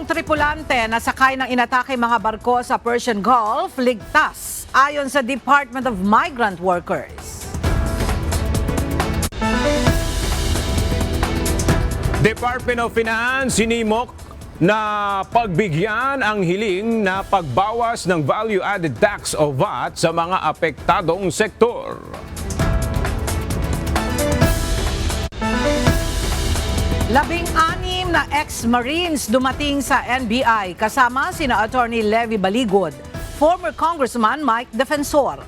Pilipinong tripulante na sakay ng inatake mga barko sa Persian Gulf ligtas ayon sa Department of Migrant Workers. Department of Finance sinimok na pagbigyan ang hiling na pagbawas ng value-added tax o VAT sa mga apektadong sektor. Labing-anim na ex-Marines dumating sa NBI kasama sina Attorney Levy Baligod, former Congressman Mike Defensor.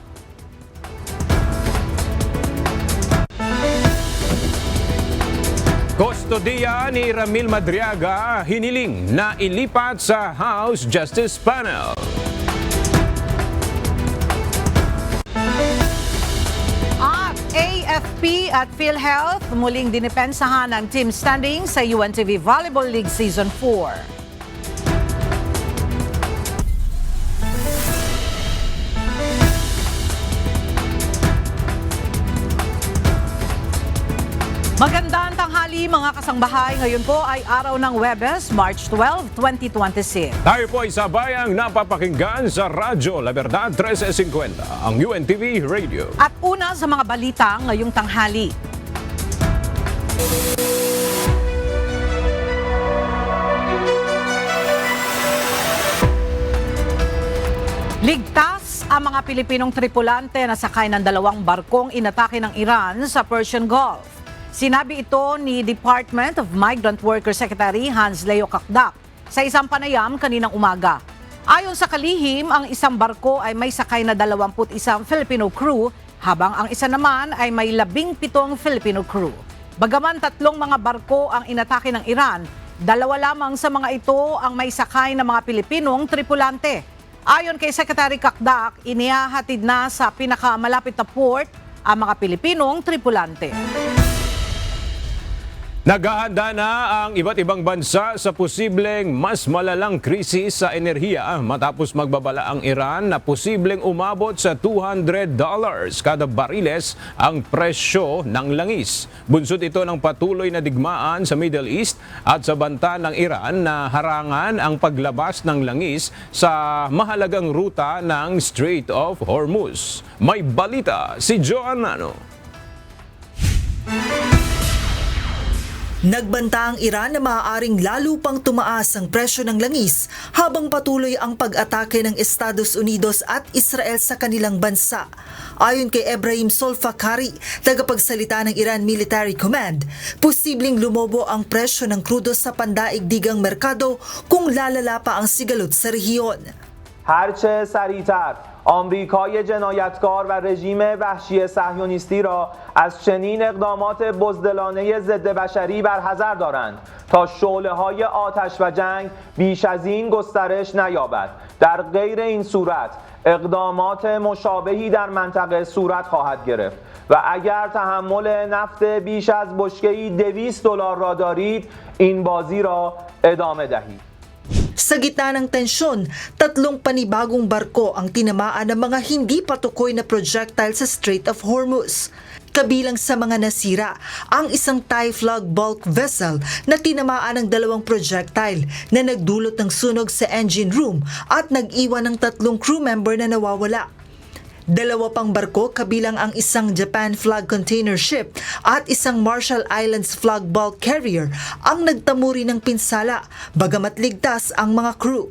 Kustodiya ni Ramil Madriaga hiniling na ilipat sa House Justice Panel. At AFP at PhilHealth muling dinipensahan ang team standing sa UNTV Volleyball League Season 4. Magandang tanghali mga kasangbahay. Ngayon po ay araw ng Huwebes, March 12, 2026. Tayo po ay sabayang napapakinggan sa Radyo La Verdad 1350, ang UNTV Radio. At una sa mga balita ngayong tanghali. Ligtas ang mga Pilipinong tripulante na sakay ng dalawang barkong inatake ng Iran sa Persian Gulf. Sinabi ito ni Department of Migrant Workers Secretary Hans Leo Kakdak sa isang panayam kaninang umaga. Ayon sa kalihim, ang isang barko ay may sakay na 21 Filipino crew habang ang isa naman ay may 17 Filipino crew. Bagaman tatlong mga barko ang inatake ng Iran, dalawa lamang sa mga ito ang may sakay na mga Pilipinong tripulante. Ayon kay Secretary Kakdak, inihahatid na sa pinakamalapit na port ang mga Pilipinong tripulante. Naghahanda na ang iba't ibang bansa sa posibleng mas malalang krisis sa enerhiya matapos magbabala ang Iran na posibleng umabot sa $200 kada bariles ang presyo ng langis. Bunsod ito ng patuloy na digmaan sa Middle East at sa banta ng Iran na harangan ang paglabas ng langis sa mahalagang ruta ng Strait of Hormuz. May balita si Joan Nano. Nagbanta ang Iran na maaaring lalo pang tumaas ang presyo ng langis habang patuloy ang pag-atake ng Estados Unidos at Israel sa kanilang bansa. Ayon kay Ebrahim Solfakari, tagapagsalita ng Iran Military Command, posibleng lumobo ang presyo ng krudo sa pandaigdigang merkado kung lalala pa ang sigalot sa rehiyon. هرچه سریعتر آمریکای جنایتکار و رژیم وحشی صهیونیستی را از چنین اقدامات بزدلانه ضد بشری برحذر دارند تا شعله‌های آتش و جنگ بیش از این گسترش نیابد. در غیر این صورت اقدامات مشابهی در منطقه صورت خواهد گرفت و اگر تحمل نفت بیش از بشکه‌ای $200 را دارید این بازی را ادامه دهید. Sa gitna ng tensyon, tatlong panibagong barko ang tinamaan ng mga hindi patukoy na projectile sa Strait of Hormuz. Kabilang sa mga nasira, ang isang Thai flag bulk vessel na tinamaan ng 2 projectile na nagdulot ng sunog sa engine room at nag-iwan ng 3 crew member na nawawala. 2 pang barko kabilang ang isang Japan flag container ship at isang Marshall Islands flag bulk carrier ang nagtamuri ng pinsala bagamat ligtas ang mga crew.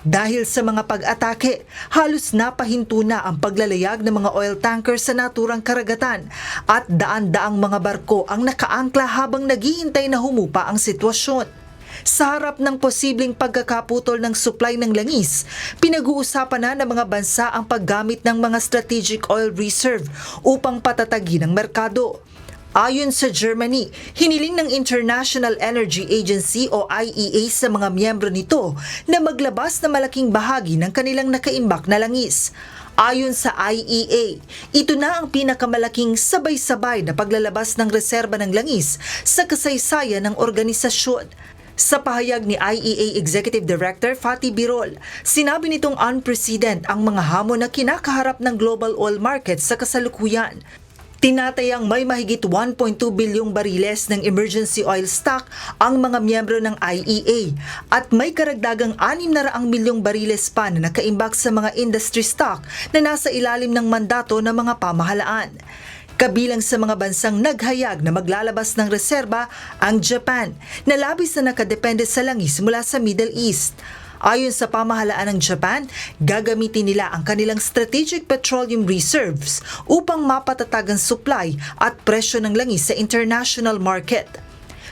Dahil sa mga pag-atake, halos napahinto na ang paglalayag ng mga oil tanker sa naturang karagatan at daan-daang mga barko ang nakaangkla habang naghihintay na humupa ang sitwasyon. Sa harap ng posibleng pagkakaputol ng supply ng langis, pinag-uusapan na ng mga bansa ang paggamit ng mga strategic oil reserve upang patatagin ang merkado. Ayon sa Germany, hiniling ng International Energy Agency o IEA sa mga miyembro nito na maglabas na malaking bahagi ng kanilang nakaimbak na langis. Ayon sa IEA, ito na ang pinakamalaking sabay-sabay na paglalabas ng reserba ng langis sa kasaysayan ng organisasyon. Sa pahayag ni IEA Executive Director Fatih Birol, sinabi nitong unprecedented ang mga hamon na kinakaharap ng global oil market sa kasalukuyan. Tinatayang may mahigit 1.2 bilyong bariles ng emergency oil stock ang mga miyembro ng IEA at may karagdagang 600 milyong bariles pa na nakaimbak sa mga industry stock na nasa ilalim ng mandato ng mga pamahalaan. Kabilang sa mga bansang naghayag na maglalabas ng reserba ang Japan, na labis na nakadepende sa langis mula sa Middle East. Ayon sa pamahalaan ng Japan, gagamitin nila ang kanilang strategic petroleum reserves upang mapatatag ang supply at presyo ng langis sa international market.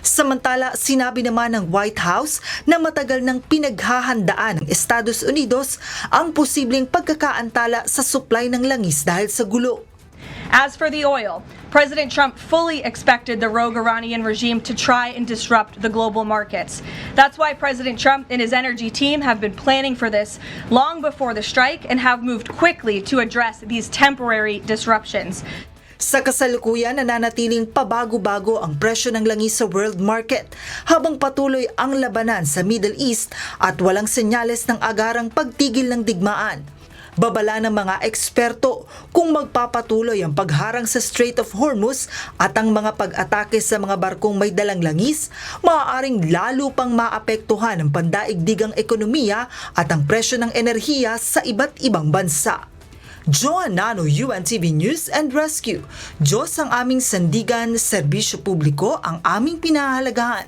Samantala, sinabi naman ng White House na matagal nang pinaghahandaan ng Estados Unidos ang posibleng pagkakaantala sa supply ng langis dahil sa gulo. As for the oil, President Trump fully expected the rogue Iranian regime to try and disrupt the global markets. That's why President Trump and his energy team have been planning for this long before the strike and have moved quickly to address these temporary disruptions. Sa kasalukuyan, nananatiling pabago-bago ang presyo ng langis sa world market habang patuloy ang labanan sa Middle East at walang senyales ng agarang pagtigil ng digmaan. Babala ng mga eksperto kung magpapatuloy ang pagharang sa Strait of Hormuz at ang mga pag-atake sa mga barkong may dalang langis, maaaring lalo pang maapektuhan ang pandaigdigang ekonomiya at ang presyo ng enerhiya sa iba't ibang bansa. Joan Nano, UNTV News and Rescue. Diyos ang aming sandigan, serbisyo publiko ang aming pinahahalagahan.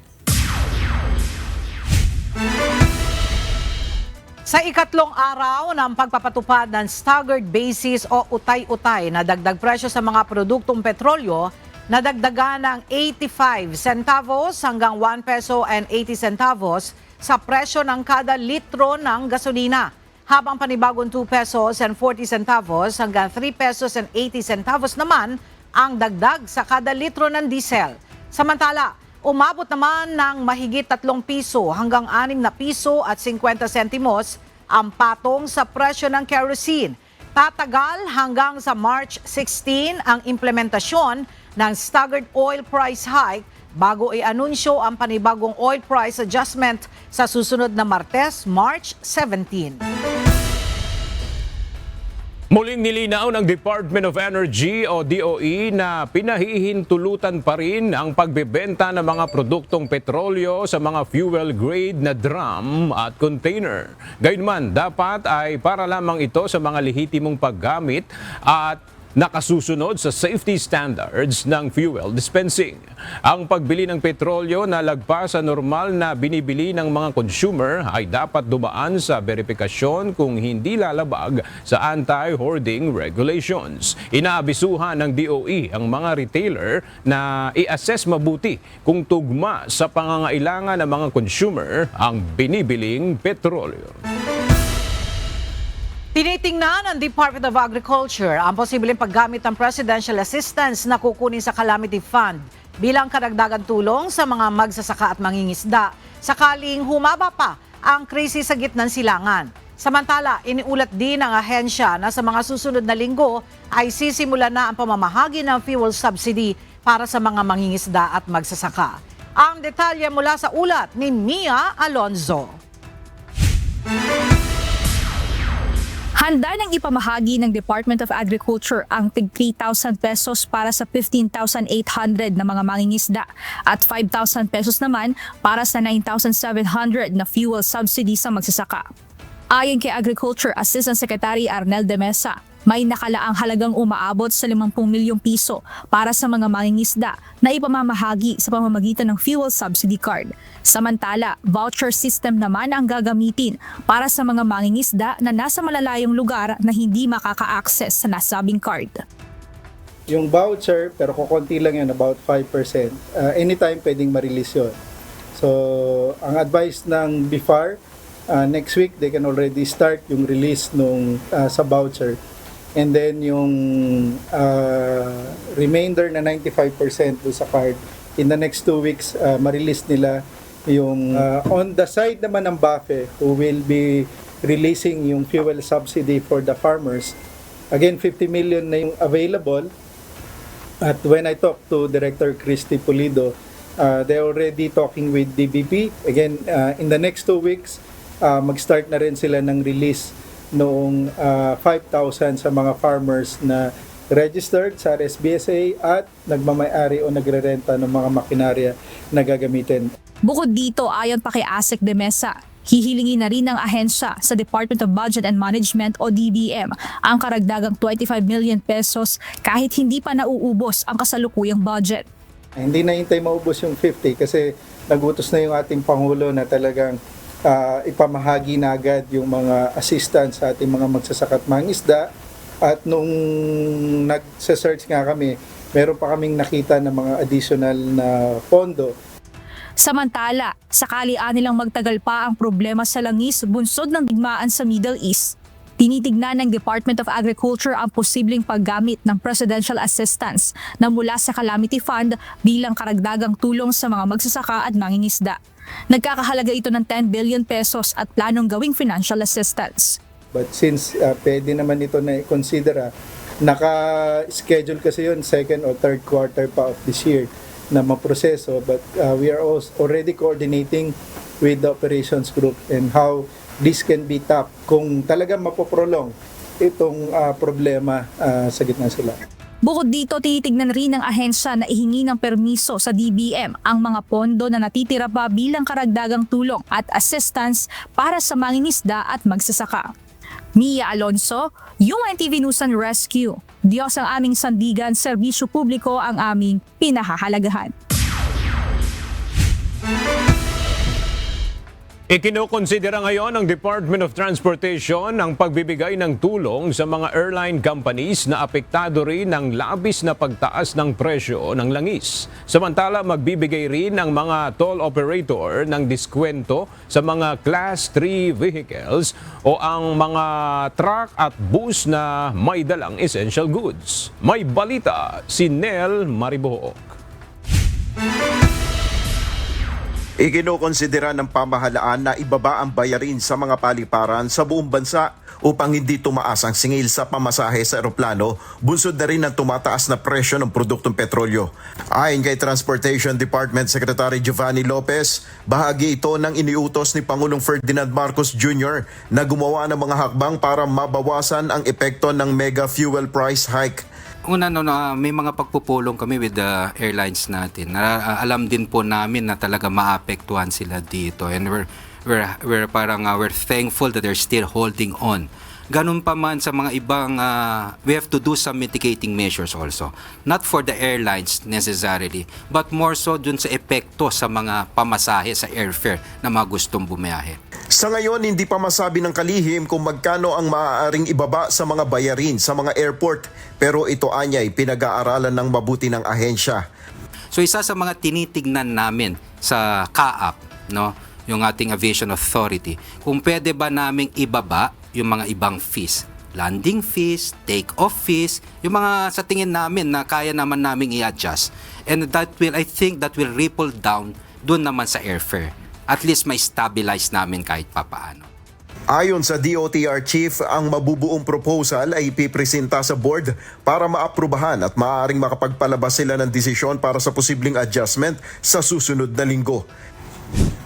Sa ikatlong araw ng pagpapatupad ng staggered basis o utay-utay na dagdag presyo sa mga produktong petrolyo, nadagdagan ng 85 centavos hanggang 1 peso and 80 centavos sa presyo ng kada litro ng gasolina, habang panibagong 2 pesos and 40 centavos hanggang 3 pesos and 80 centavos naman ang dagdag sa kada litro ng diesel. Samantala, umabot naman ng mahigit 3 piso hanggang 6 na piso at 50 sentimos ang patong sa presyo ng kerosene. Tatagal hanggang sa March 16 ang implementasyon ng staggered oil price hike bago i-anunsyo ang panibagong oil price adjustment sa susunod na Martes, March 17. Muling nilinaw ng Department of Energy o DOE na pinahihintulutan pa rin ang pagbebenta ng mga produktong petrolyo sa mga fuel grade na drum at container. Gayunman, dapat ay para lamang ito sa mga lehitimong paggamit at nakasusunod sa safety standards ng fuel dispensing. Ang pagbili ng petrolyo na lagpas sa normal na binibili ng mga consumer ay dapat dumaan sa verifikasyon kung hindi lalabag sa anti-hoarding regulations. Inaabisuhan ng DOE ang mga retailer na i-assess mabuti kung tugma sa pangangailangan ng mga consumer ang binibiling petrolyo. Tinitingnan ng Department of Agriculture ang posibleng paggamit ng presidential assistance na kukunin sa Calamity Fund bilang karagdagan tulong sa mga magsasaka at mangingisda sakaling humaba pa ang krisis sa gitnang silangan. Samantala, iniulat din ng ahensya na sa mga susunod na linggo ay sisimula na ang pamamahagi ng fuel subsidy para sa mga mangingisda at magsasaka. Ang detalye mula sa ulat ni Mia Alonzo. Handa nang ipamahagi ng Department of Agriculture ang tig 3,000 pesos para sa 15,800 na mga mangingisda at 5,000 pesos naman para sa 9,700 na fuel subsidy sa magsasaka. Ayon kay Agriculture Assistant Secretary Arnel de Mesa, may nakalaang halagang umaabot sa 50 milyong piso para sa mga mangingisda na ipamamahagi sa pamamagitan ng fuel subsidy card. Samantala, voucher system naman ang gagamitin para sa mga mangingisda na nasa malalayong lugar na hindi makaka-access sa nasabing card. Yung voucher, pero kukunti lang yan, about 5%. Anytime pwedeng ma-release yun. So, ang advice ng BIFAR, next week they can already start yung release nung sa voucher. And then yung remainder na 95% do sa card, in the next 2 weeks, ma-release nila yung on the side naman ng BAFE, who will be releasing yung fuel subsidy for the farmers. Again, 50 million na yung available. At when I talked to Director Christy Pulido, they're already talking with DBP. Again, in the next 2 weeks, mag-start na rin sila ng release noong 5,000 sa mga farmers na registered sa RSBSA at nagmamay-ari o nagrerenta ng mga makinarya na gagamitin. Bukod dito, ayon pa kay Asek de Mesa, hihilingin na rin ng ahensya sa Department of Budget and Management o DBM ang karagdagang 25 million pesos kahit hindi pa nauubos ang kasalukuyang budget. Hindi na hintay maubos yung 50 kasi nagutos na yung ating Pangulo na talagang ipamahagi na agad yung mga assistance sa ating mga magsasaka at mangingisda. At nung nagsa-search nga kami, meron pa kaming nakita ng mga additional na pondo. Samantala, sakali nilang magtagal pa ang problema sa langis bunsod ng digmaan sa Middle East, tinitignan ng Department of Agriculture ang posibleng paggamit ng presidential assistance na mula sa Calamity Fund bilang karagdagang tulong sa mga magsasaka at mangingisda. Nagkakahalaga ito ng 10 billion pesos at planong gawing financial assistance. But since pwede naman ito na i-consider, naka-schedule kasi yun second or third quarter pa of this year na maproseso, but we are already coordinating with the operations group and how this can be tapped kung talagang mapoprolong itong problema sa gitna sila. Bukod dito, tinitignan rin ng ahensya na ihingi ng permiso sa DBM ang mga pondo na natitira pa bilang karagdagang tulong at assistance para sa mangingisda at magsasaka. Mia Alonso, UNTV News and Rescue. Diyos ang aming sandigan, serbisyo publiko ang aming pinahahalagahan. Ikinokonsidera ngayon ng Department of Transportation ang pagbibigay ng tulong sa mga airline companies na apektado rin ng labis na pagtaas ng presyo ng langis. Samantala, magbibigay rin ang mga toll operator ng diskwento sa mga Class 3 vehicles o ang mga truck at bus na may dalang essential goods. May balita si Nel Maribohok. Ikinokonsidera ng pamahalaan na ibaba ang bayarin sa mga paliparan sa buong bansa upang hindi tumaas ang singil sa pamasahe sa eroplano, bunsod na rin ang tumataas na presyo ng produktong petrolyo. Ayon kay Transportation Department Secretary Giovanni Lopez, bahagi ito ng iniutos ni Pangulong Ferdinand Marcos Jr. na gumawa ng mga hakbang para mabawasan ang epekto ng mega fuel price hike. Una, may mga pagpupulong kami with the airlines natin. Alam din po namin na talaga maapektuhan sila dito, and we're thankful that they're still holding on. Ganun pa man sa mga ibang, we have to do some mitigating measures also. Not for the airlines necessarily, but more so dun sa epekto sa mga pamasahe sa airfare na mga gustong bumiyahe. Sa ngayon, hindi pa masabi ng kalihim kung magkano ang maaaring ibaba sa mga bayarin sa mga airport, pero ito anyay pinag-aaralan ng mabuti ng ahensya. So isa sa mga tinitignan namin sa CAAP, yung ating Aviation Authority, kung pwede ba naming ibaba yung mga ibang fees, landing fees, take-off fees, yung mga sa tingin namin na kaya naman naming i-adjust. And I think that will ripple down dun naman sa airfare. At least may stabilize namin kahit papaano. Ayon sa DOTR Chief, ang mabubuong proposal ay ipipresenta sa board para maaprubahan at maaaring makapagpalabas sila ng desisyon para sa posibleng adjustment sa susunod na linggo.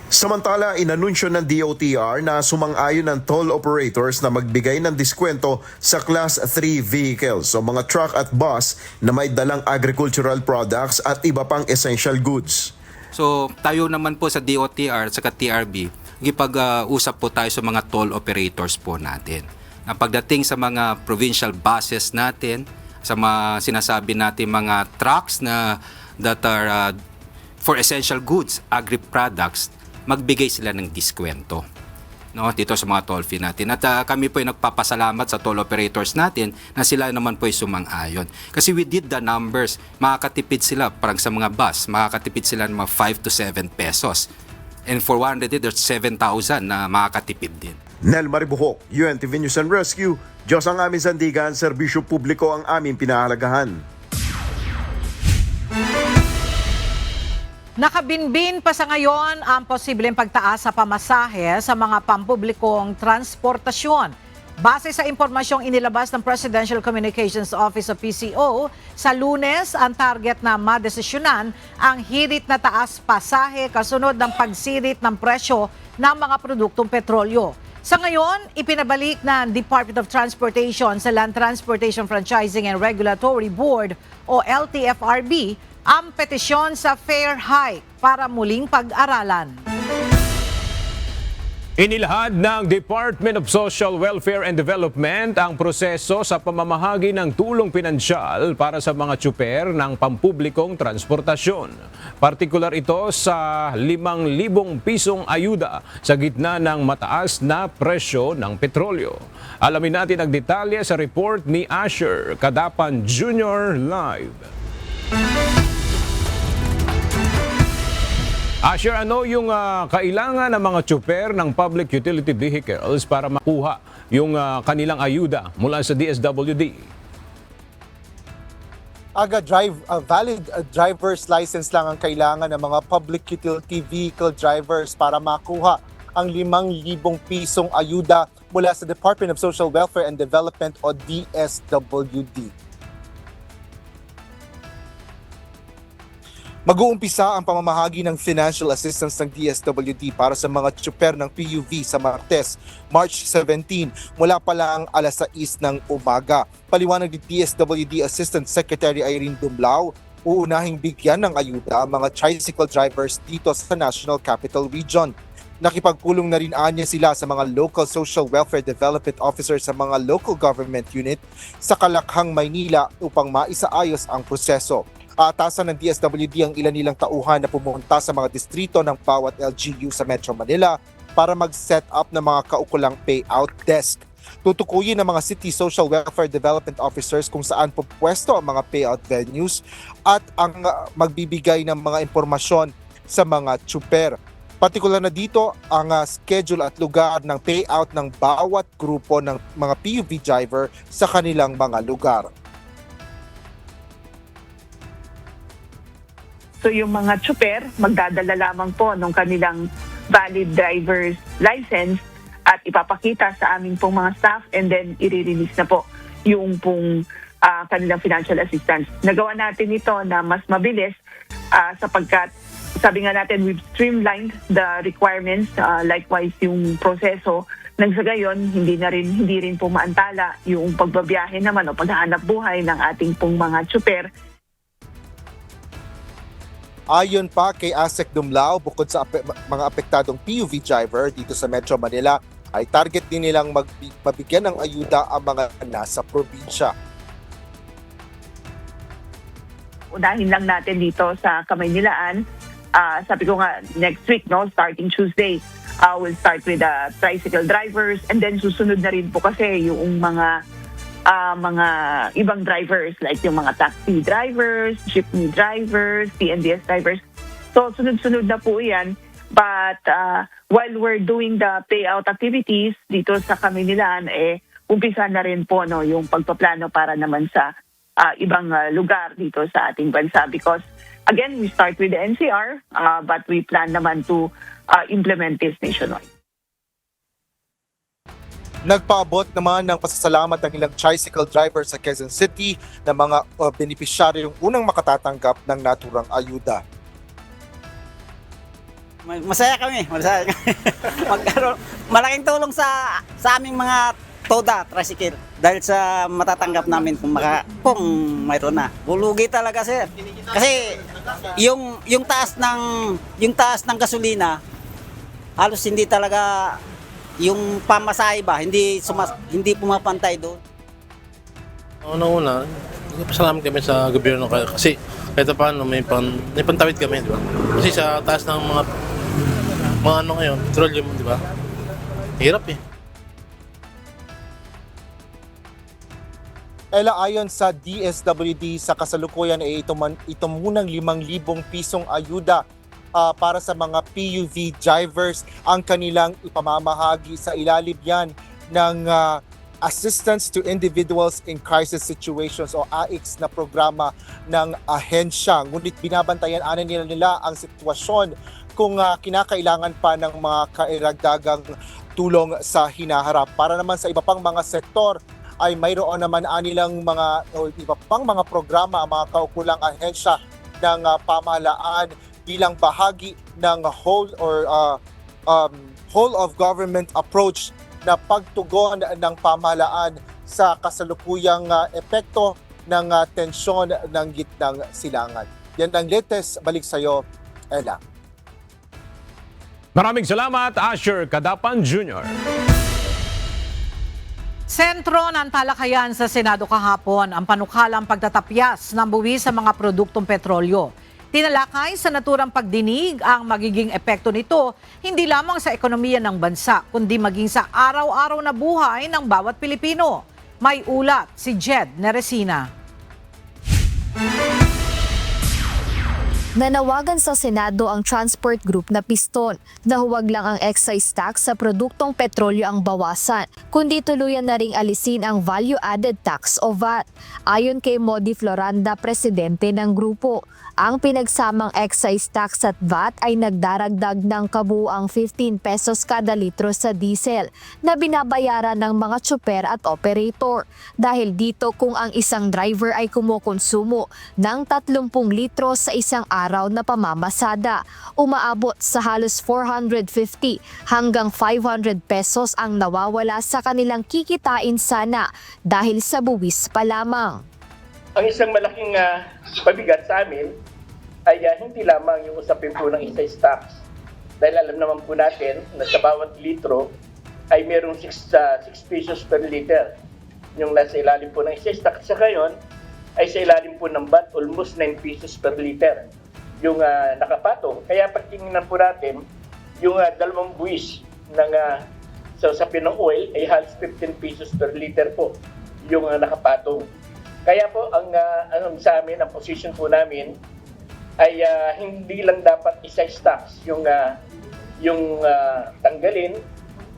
Samantala, inanunsyo ng DOTR na sumang-ayon ng toll operators na magbigay ng diskwento sa Class 3 vehicles o mga truck at bus na may dalang agricultural products at iba pang essential goods. So tayo naman po sa DOTR at sa TRB, gipag-usap po tayo sa mga toll operators po natin. Pagdating sa mga provincial buses natin, sa mga sinasabi natin mga trucks na that are for essential goods, agri-products, magbigay sila ng diskwento dito sa mga toll fee natin. At kami po ay nagpapasalamat sa toll operators natin na sila naman po ay sumang-ayon. Kasi we did the numbers, makakatipid sila parang sa mga bus, makakatipid sila ng mga 5 to 7 pesos. And for 100, there's 7,000 na makakatipid din. Nel Maribohok, UNTV News and Rescue. Diyos ang aming sandigan, serbisyo publiko ang aming pinahalagahan. Nakabinbin pa sa ngayon ang posibleng pagtaas sa pamasahe sa mga pampublikong transportasyon. Base sa impormasyong inilabas ng Presidential Communications Office o PCO, sa Lunes ang target na madesisyonan ang hirit na taas pasahe kasunod ng pagsirit ng presyo ng mga produktong petrolyo. Sa ngayon, ipinabalik ng Department of Transportation sa Land Transportation Franchising and Regulatory Board o LTFRB ang petisyon sa fare hike para muling pag-aralan. Inilahad ng Department of Social Welfare and Development ang proseso sa pamamahagi ng tulong pinansyal para sa mga tsuper ng pampublikong transportasyon. Partikular ito sa 5,000 pisong ayuda sa gitna ng mataas na presyo ng petrolyo. Alamin natin ang detalye sa report ni Asher Kadapan Jr. Live. Asher, ano yung kailangan ng mga tsuper ng public utility vehicles para makuha yung kanilang ayuda mula sa DSWD? Valid driver's license lang ang kailangan ng mga public utility vehicle drivers para makuha ang 5,000 pisong ayuda mula sa Department of Social Welfare and Development o DSWD. Mag-uumpisa ang pamamahagi ng financial assistance ng DSWD para sa mga tsuper ng PUV sa Martes, March 17, mula pa lang alas 6 ng umaga. Paliwanag ni DSWD Assistant Secretary Irene Dumlao, uunahing bigyan ng ayuda ang mga tricycle drivers dito sa National Capital Region. Nakipagpulong na rin anya sila sa mga local social welfare development officers sa mga local government unit sa Kalakhang, Maynila upang maisaayos ang proseso. Aatasan ng DSWD ang ilan nilang tauhan na pumunta sa mga distrito ng bawat LGU sa Metro Manila para mag-set up ng mga kaukulang payout desk. Tutukuyin ng mga City Social Welfare Development Officers kung saan pupwesto ang mga payout venues at ang magbibigay ng mga impormasyon sa mga tsuper. Partikular na dito ang schedule at lugar ng payout ng bawat grupo ng mga PUV driver sa kanilang mga lugar. So yung mga tsuper, magdadala lamang po ng kanilang valid driver's license at ipapakita sa aming pong mga staff and then i-release na po yung pong kanilang financial assistance. Nagawa natin ito na mas mabilis sapagkat sabi nga natin we've streamlined the requirements, likewise yung proseso nang sa gayon hindi rin po maantala yung pagbabiyahe naman o paghahanap buhay ng ating pong mga tsuper. Ayon pa kay Asek Dumlao, bukod sa mga apektadong PUV driver dito sa Metro Manila, ay target din nilang mabigyan ng ayuda ang mga nasa probinsya. Unahin lang natin dito sa Kamaynilaan. Sabi ko nga, next week, no, starting Tuesday, we'll start with the tricycle drivers and then susunod na rin po kasi yung mga ibang drivers like yung mga taxi drivers, jeepney drivers, PNDS drivers. So sunod-sunod na po yan. But while we're doing the payout activities dito sa Kamaynilaan, umpisa na rin po no, yung pagpaplano para naman sa ibang lugar dito sa ating bansa. Because again, we start with the NCR but we plan naman to implement this nationwide. Nagpaabot naman ng pasasalamat ng ilang tricycle driver sa Quezon City na mga benepisyaryong unang makatatanggap ng naturang ayuda. Masaya kami. Malaking tulong sa aming mga toda, tricycle. Dahil sa matatanggap namin kung mayroon na. Bulugi talaga, sir. Kasi yung taas ng gasolina, halos hindi talaga yung pamasahe ba, hindi pumapantay doon. Una, pasalamat kami sa gobyerno kasi kahit paano may pantawid kami, di ba? Kasi sa taas ng mga ano ngayon, petroleum, di ba? Hirap eh. Ela, ayon sa DSWD, sa kasalukuyan ay ito munang 5,000 pisong ayuda para sa mga PUV drivers ang kanilang ipamamahagi sa ilalim yan ng Assistance to Individuals in Crisis Situations o AICS na programa ng ahensya. Ngunit binabantayan nila ang sitwasyon kung kinakailangan pa ng mga kairagdagang tulong sa hinaharap. Para naman sa iba pang mga sektor ay mayroon naman anilang iba pang mga programa ang mga kaukulang ahensya ng pamahalaan bilang bahagi ng whole of government approach na pagtugon ng pamahalaan sa kasalukuyang epekto ng tensyon ng gitnang silangan. Yan ang latest. Balik sa iyo, Ella. Maraming salamat, Asher Kadapan Jr. Sentro ng talakayan sa Senado kahapon ang panukalang pagtatapyas ng buwis sa mga produktong petrolyo. Tinalakay sa naturang pagdinig ang magiging epekto nito hindi lamang sa ekonomiya ng bansa kundi maging sa araw-araw na buhay ng bawat Pilipino. May ulat si Jed Neresina. Nanawagan sa Senado ang transport group na Piston na huwag lang ang excise tax sa produktong petrolyo ang bawasan, kundi tuluyan na ring alisin ang value-added tax o VAT. Ayon kay Modi Floranda, presidente ng grupo, ang pinagsamang excise tax at VAT ay nagdaragdag ng kabuuang 15 pesos kada litro sa diesel na binabayaran ng mga tsuper at operator. Dahil dito kung ang isang driver ay kumukonsumo ng 30 litro sa isang araw na pamamasada, umaabot sa halos 450 hanggang 500 pesos ang nawawala sa kanilang kikitain sana dahil sa buwis pa lamang. Ang isang malaking pabigat sa amin ay hindi lamang yung usapin po ng excise tax. Dahil alam naman po natin na sa bawat litro ay mayroong 6 pesos per liter. Yung nasa ilalim po ng excise tax sa ngayon ay sa ilalim po ng VAT almost 9 pesos per liter. Yung nakapatong. Kaya pag tingnan po natin, yung dalawang buwis ng sa usapin ng oil ay halos 15 pesos per liter po yung nakapatong. Kaya po ang sa amin, ang position po namin ay hindi lang dapat excise tax yung tanggalin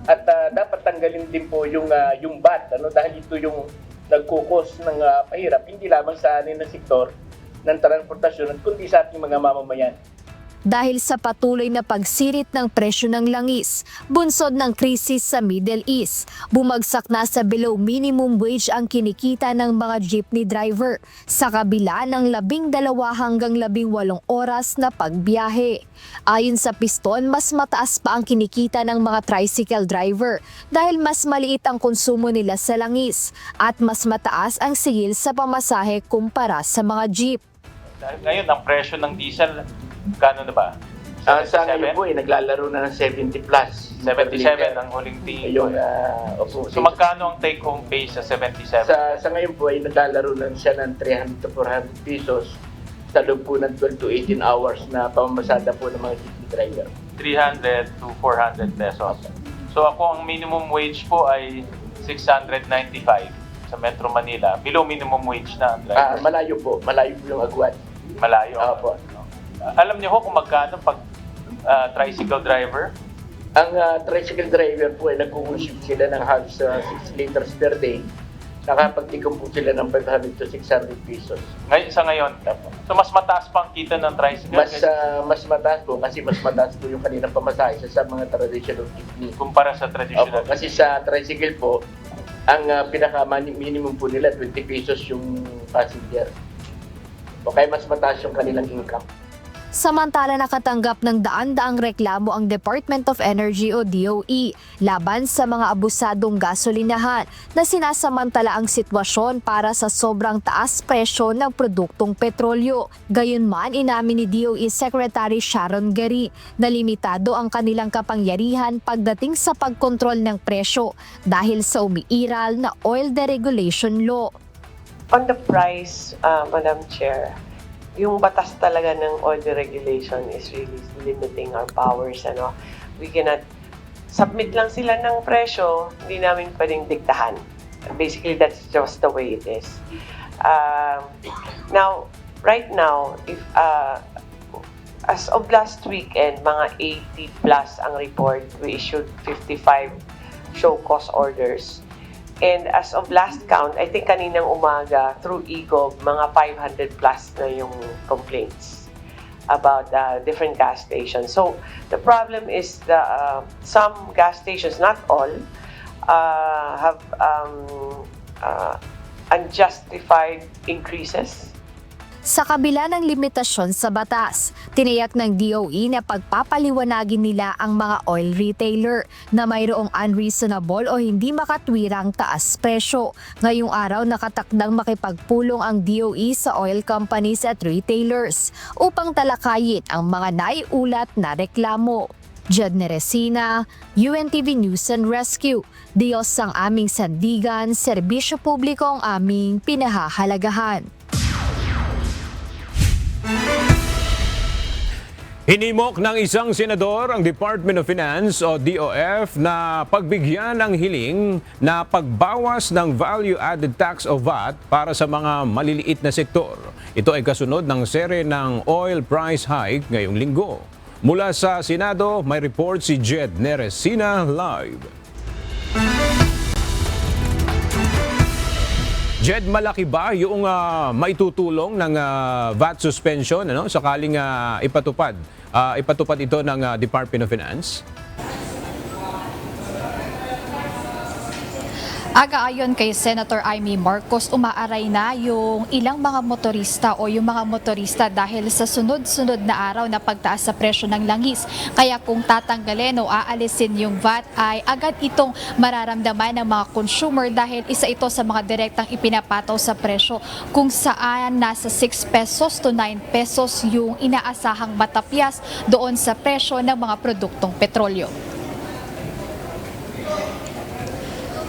at dapat tanggalin din po yung VAT dahil ito yung nagkukos ng pahirap hindi lamang sa anin na sektor ng transportasyon at kundi sa ating mga mamamayan. Dahil sa patuloy na pagsirit ng presyo ng langis, bunsod ng krisis sa Middle East, bumagsak na sa below minimum wage ang kinikita ng mga jeepney driver sa kabila ng 12 hanggang 18 oras na pagbiyahe. Ayon sa Piston, mas mataas pa ang kinikita ng mga tricycle driver dahil mas maliit ang konsumo nila sa langis at mas mataas ang sigil sa pamasahe kumpara sa mga jeep. Ngayon, ang presyo ng diesel, kano na ba? Sa ngayon po, naglalaro na ng 70 plus. 77 ang huling tingin ko. So magkano ang take-home pay sa 77? Sa ngayon po ay naglalaro na siya ng 300 to 400 pesos sa loob po ng 12 to 18 hours na pamamasada po ng mga jeepney driver. 300 to 400 pesos. So ako, ang minimum wage po ay 695 sa Metro Manila. Below minimum wage na ang driver. Malayo po yung agwat. Malayo. Opo. Alam niyo ho kung magkano pag tricycle driver? Ang tricycle driver po ay nagkukonsume sila ng halos 6 liters per day. Nakapagtikom po sila ng 500 to 600 pesos. Sa ngayon. So mas mataas pa ang kita ng tricycle? Mas mataas po kasi mas mataas po yung kanilang pamasahe sa mga traditional jeepney. Kumpara sa traditional? Opo, kasi sa tricycle po, ang pinaka-minimum po nila 20 pesos yung passenger. O kaya mas mataas yung kanilang income. Samantala nakatanggap ng daan-daang reklamo ang Department of Energy o DOE laban sa mga abusadong gasolinahan na sinasamantala ang sitwasyon para sa sobrang taas presyo ng produktong petrolyo. Gayunman, inamin ni DOE Secretary Sharon Gary na limitado ang kanilang kapangyarihan pagdating sa pagkontrol ng presyo dahil sa umiiral na oil deregulation law. On the price, Madam Chair, yung batas talaga ng oil deregulation is really limiting our powers. We cannot submit lang sila ng presyo, hindi namin pwedeng diktahan. Basically, that's just the way it is. Right now, if as of last weekend, mga 80 plus ang report, we issued 55 show cause orders. And as of last count, I think kaninang umaga through EGOB, mga 500 plus na yung complaints about different gas stations. So the problem is some gas stations, not all, have unjustified increases. Sa kabila ng limitasyon sa batas, tiniyak ng DOE na pagpapaliwanagin nila ang mga oil retailer na mayroong unreasonable o hindi makatwirang taas presyo. Ngayong araw nakatakdang makipagpulong ang DOE sa oil companies at retailers upang talakayin ang mga naiulat na reklamo. Jed Neresina, UNTV News and Rescue. Diyos ang aming sandigan, serbisyo publiko ang aming pinahahalagahan. Hinimok ng isang senador ang Department of Finance o DOF na pagbigyan ng hiling na pagbawas ng value-added tax o VAT para sa mga maliliit na sektor. Ito ay kasunod ng sere ng oil price hike ngayong linggo. Mula sa Senado, may report si Jed Neresina live. Jed, malaki ba yung maitutulong ng VAT suspension sakaling ipatupad ito ng Department of Finance? Aga-ayon kay Senator Amy Marcos, umaaray na yung ilang mga motorista o yung mga motorista dahil sa sunod-sunod na araw na pagtaas sa presyo ng langis. Kaya kung tatanggalin o aalisin yung VAT ay agad itong mararamdaman ng mga consumer dahil isa ito sa mga direktang ipinapataw sa presyo kung saan nasa 6 pesos to 9 pesos yung inaasahang matapyas doon sa presyo ng mga produktong petrolyo.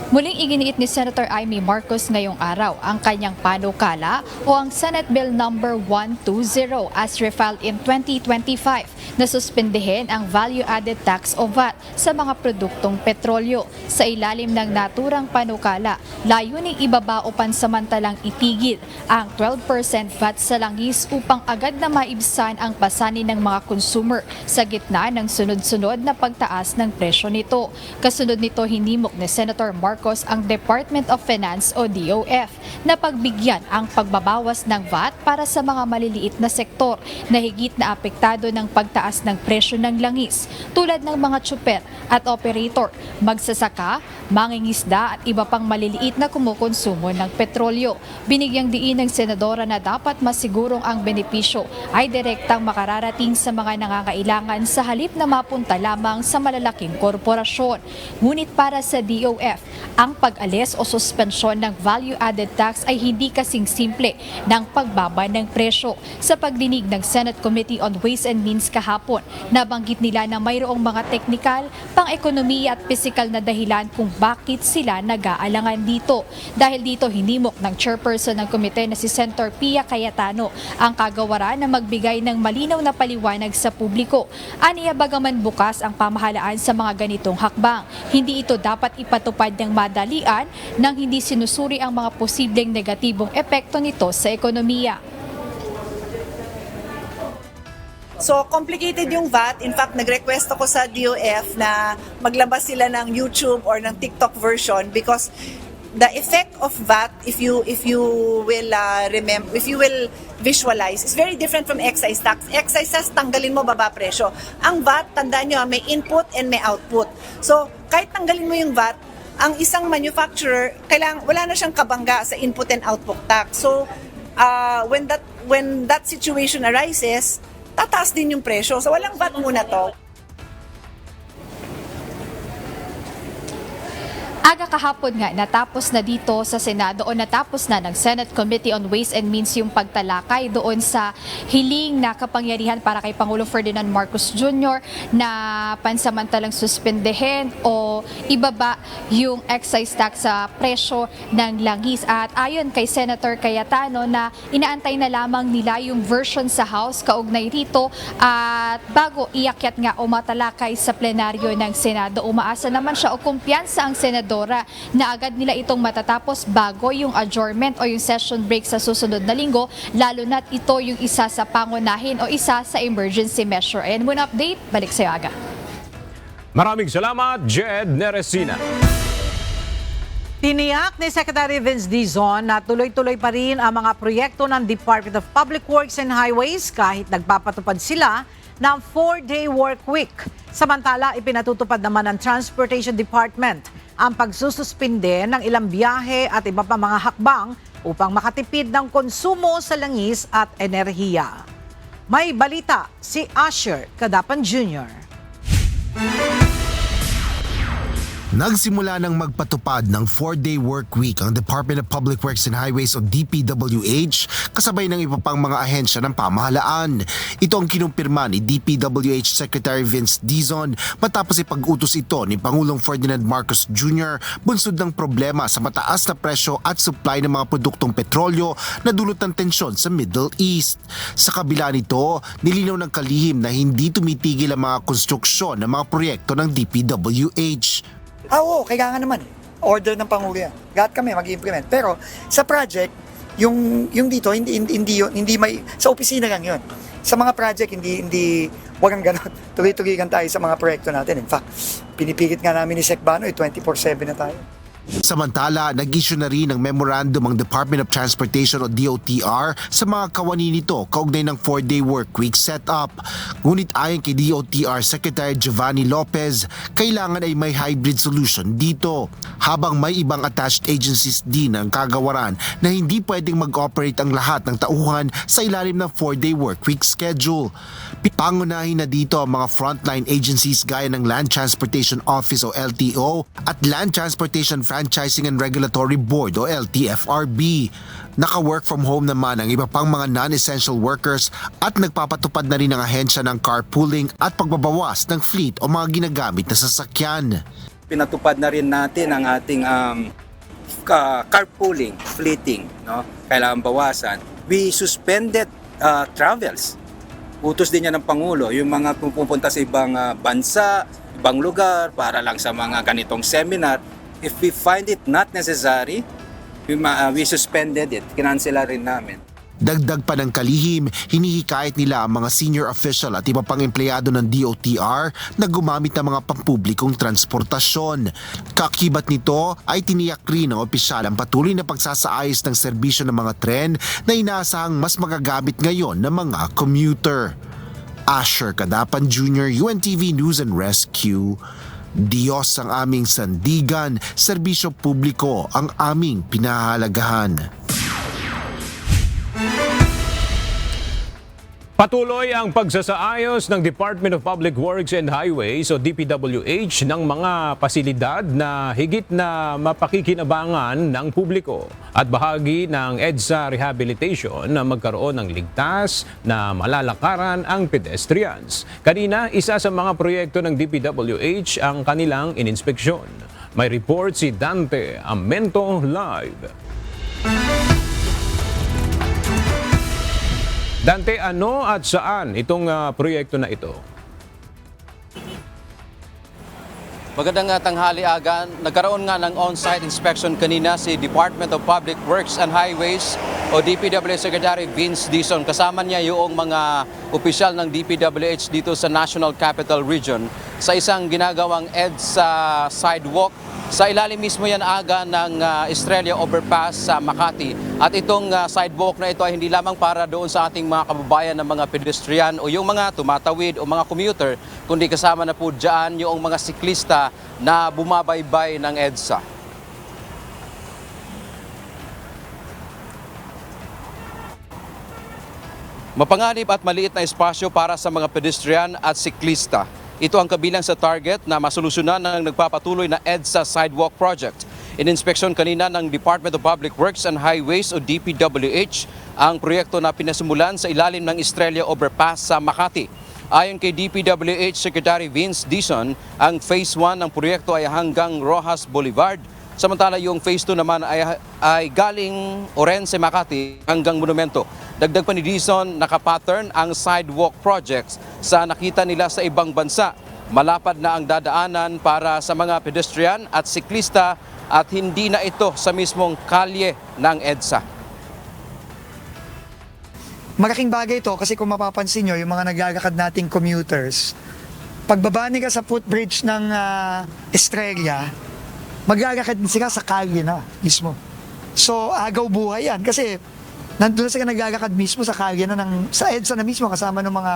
Muling iginiit ni Senator Amy Marcos ngayong araw ang kanyang panukala o ang Senate Bill No. 120 as refiled in 2025 na suspendehin ang value-added tax o VAT sa mga produktong petrolyo. Sa ilalim ng naturang panukala, layuning ibaba o pansamantalang itigil ang 12% VAT sa langis upang agad na maibsan ang pasanin ng mga consumer sa gitna ng sunod-sunod na pagtaas ng presyo nito. Kasunod nito, hinimok ni Senator Marcos ang Department of Finance o DOF na pagbigyan ang pagbabawas ng VAT para sa mga maliliit na sektor na higit na apektado ng pagtaas ng presyo ng langis tulad ng mga tsuper at operator, magsasaka, mangingisda at iba pang maliliit na kumukonsumo ng petrolyo. Binigyang diin ng senadora na dapat masigurong ang benepisyo ay direktang makararating sa mga nangangailangan sa halip na mapunta lamang sa malalaking korporasyon. Ngunit para sa DOF, ang pag-alis o suspensyon ng value-added tax ay hindi kasing simple ng pagbaba ng presyo. Sa pagdinig ng Senate Committee on Ways and Means kahapon, nabanggit nila na mayroong mga teknikal, pang-ekonomiya at pisikal na dahilan kung bakit sila nag-aalangan dito. Dahil dito, hinimok ng chairperson ng komite na si Senator Pia Cayetano ang kagawaran na magbigay ng malinaw na paliwanag sa publiko. Aniya bagaman bukas ang pamahalaan sa mga ganitong hakbang, hindi ito dapat ipatupad ng madalian nang hindi sinusuri ang mga posibleng negatibong epekto nito sa ekonomiya. So, complicated yung VAT. In fact, nag-request ako sa DOF na maglabas sila ng YouTube or ng TikTok version because the effect of VAT, if you will remember, if you will visualize, is very different from excise tax. Excise tax, tanggalin mo, baba presyo. Ang VAT, tandaan nyo, may input and may output. So, kahit tanggalin mo yung VAT, ang isang manufacturer, wala na siyang kabangga sa input and output tax. So, when that situation arises, tataas din yung presyo. So, walang VAT muna to. Aga kahapon nga, natapos na dito sa Senado o natapos na ng Senate Committee on Ways and Means yung pagtalakay doon sa hiling na kapangyarihan para kay Pangulo Ferdinand Marcos Jr. na pansamantalang suspendehin o ibaba yung excise tax sa presyo ng langis. At ayon kay Senator Cayetano na inaantay na lamang nila yung version sa House kaugnay rito at bago iakyat nga o matalakay sa plenaryo ng Senado. Umaasa naman siya o kumpiyansa ang senadora na agad nila itong matatapos bago yung adjournment o yung session break sa susunod na linggo, lalo na't ito yung isa sa pangunahin o isa sa emergency measure. And muna update, balik sa'yo Aga. Maraming salamat, Jed Neresina. Tiniyak ni Secretary Vince Dizon na tuloy-tuloy pa rin ang mga proyekto ng Department of Public Works and Highways kahit nagpapatupad sila ng 4-day work week. Samantala, ipinatutupad naman ng Transportation Department ang pagsususpinde ng ilang biyahe at iba pa mga hakbang upang makatipid ng konsumo sa langis at enerhiya. May balita si Asher Cadapan Jr. Nagsimula ng magpatupad ng 4-day work week ang Department of Public Works and Highways o DPWH kasabay ng iba pang mga ahensya ng pamahalaan. Ito ang kinumpirma ni DPWH Secretary Vince Dizon matapos ipag-utos ito ni Pangulong Ferdinand Marcos Jr. bunsod ng problema sa mataas na presyo at supply ng mga produktong petrolyo na dulot ng tensyon sa Middle East. Sa kabila nito, nilinaw ng kalihim na hindi tumitigil ang mga konstruksyon ng mga proyekto ng DPWH. Oo, kailangan naman. Order ng Pangulo yan. Lahat kami mag-implement. Pero sa project, yung dito, hindi may, sa opisina lang yun. Sa mga project, hindi walang ganon. Tuloy-tuloy lang tayo sa mga proyekto natin. In fact, pinipilit nga namin ni Sec Bano, 24/7 na tayo. Samantala, nag-issue na rin ng memorandum ang Department of Transportation o DOTR sa mga kawani nito kaugnay ng 4-day work week setup. Ngunit ayon kay DOTR Secretary Giovanni Lopez, kailangan ay may hybrid solution dito. Habang may ibang attached agencies din ang kagawaran na hindi pwedeng mag-operate ang lahat ng tauhan sa ilalim ng 4-day work week schedule. Pangunahin na dito ang mga frontline agencies gaya ng Land Transportation Office o LTO at Land Transportation Franchising and Regulatory Board o LTFRB. Naka-work from home naman ang iba pang mga non-essential workers at nagpapatupad na rin ang ahensya ng carpooling at pagbabawas ng fleet o mga ginagamit na sasakyan. Pinatupad na rin natin ang ating carpooling, fleeting, no? Kailangan bawasan. We suspended travels. Utos din niya ng Pangulo, yung mga pupunta sa ibang bansa, ibang lugar, para lang sa mga ganitong seminar. If we find it not necessary, we suspended it. Kinansela rin namin. Dagdag pa ng kalihim, hinihikayat nila ang mga senior official at iba pang empleyado ng DOTR na gumamit ng mga pampublikong transportasyon. Kakibat nito ay tiniyak rin ng opisyal ang patuloy na pagsasaayos ng serbisyo ng mga tren na inaasahang mas magagamit ngayon ng mga commuter. Asher Cadapan Jr., UNTV News and Rescue. Diyos ang aming sandigan, serbisyo publiko ang aming pinahahalagahan. Patuloy ang pagsasaayos ng Department of Public Works and Highways o DPWH ng mga pasilidad na higit na mapakikinabangan ng publiko at bahagi ng EDSA rehabilitation na magkaroon ng ligtas na malalakaran ang pedestrians. Kanina, isa sa mga proyekto ng DPWH ang kanilang ininspeksyon. May report si Dante Amento live. Dante, ano at saan itong proyekto na ito? Magandang tanghali Agan. Nagkaroon nga ng on-site inspection kanina si Department of Public Works and Highways o DPWH Secretary Vince Dizon. Kasama niya yung mga opisyal ng DPWH dito sa National Capital Region sa isang ginagawang EDSA sidewalk. Sa ilalim mismo yan aga ng Estrella Overpass sa Makati. At itong sidewalk na ito ay hindi lamang para doon sa ating mga kababayan ng mga pedestrian o yung mga tumatawid o mga commuter, kundi kasama na po dyan yung mga siklista na bumabaybay ng EDSA. Mapanganib at maliit na espasyo para sa mga pedestrian at siklista. Ito ang kabilang sa target na masolusyonan ng nagpapatuloy na EDSA Sidewalk Project. Ininspeksyon kanina ng Department of Public Works and Highways o DPWH ang proyekto na pinasimulan sa ilalim ng Estrella Overpass sa Makati. Ayon kay DPWH Secretary Vince Dizon, ang Phase 1 ng proyekto ay hanggang Rojas Boulevard. Samantala yung Phase 2 naman ay galing Orense, Makati hanggang Monumento. Dagdag pa ni Dizon, nakapattern ang sidewalk projects sa nakita nila sa ibang bansa. Malapad na ang dadaanan para sa mga pedestrian at siklista at hindi na ito sa mismong kalye ng EDSA. Malaking bagay ito kasi kung mapapansin nyo, yung mga naglalakad nating commuters, pagbaba nila sa footbridge ng Estrella, maglalakad sila sa kalye na mismo. So, agaw buhay yan kasi nandun na sila naglalakad mismo sa kalye na sa EDSA na mismo kasama ng mga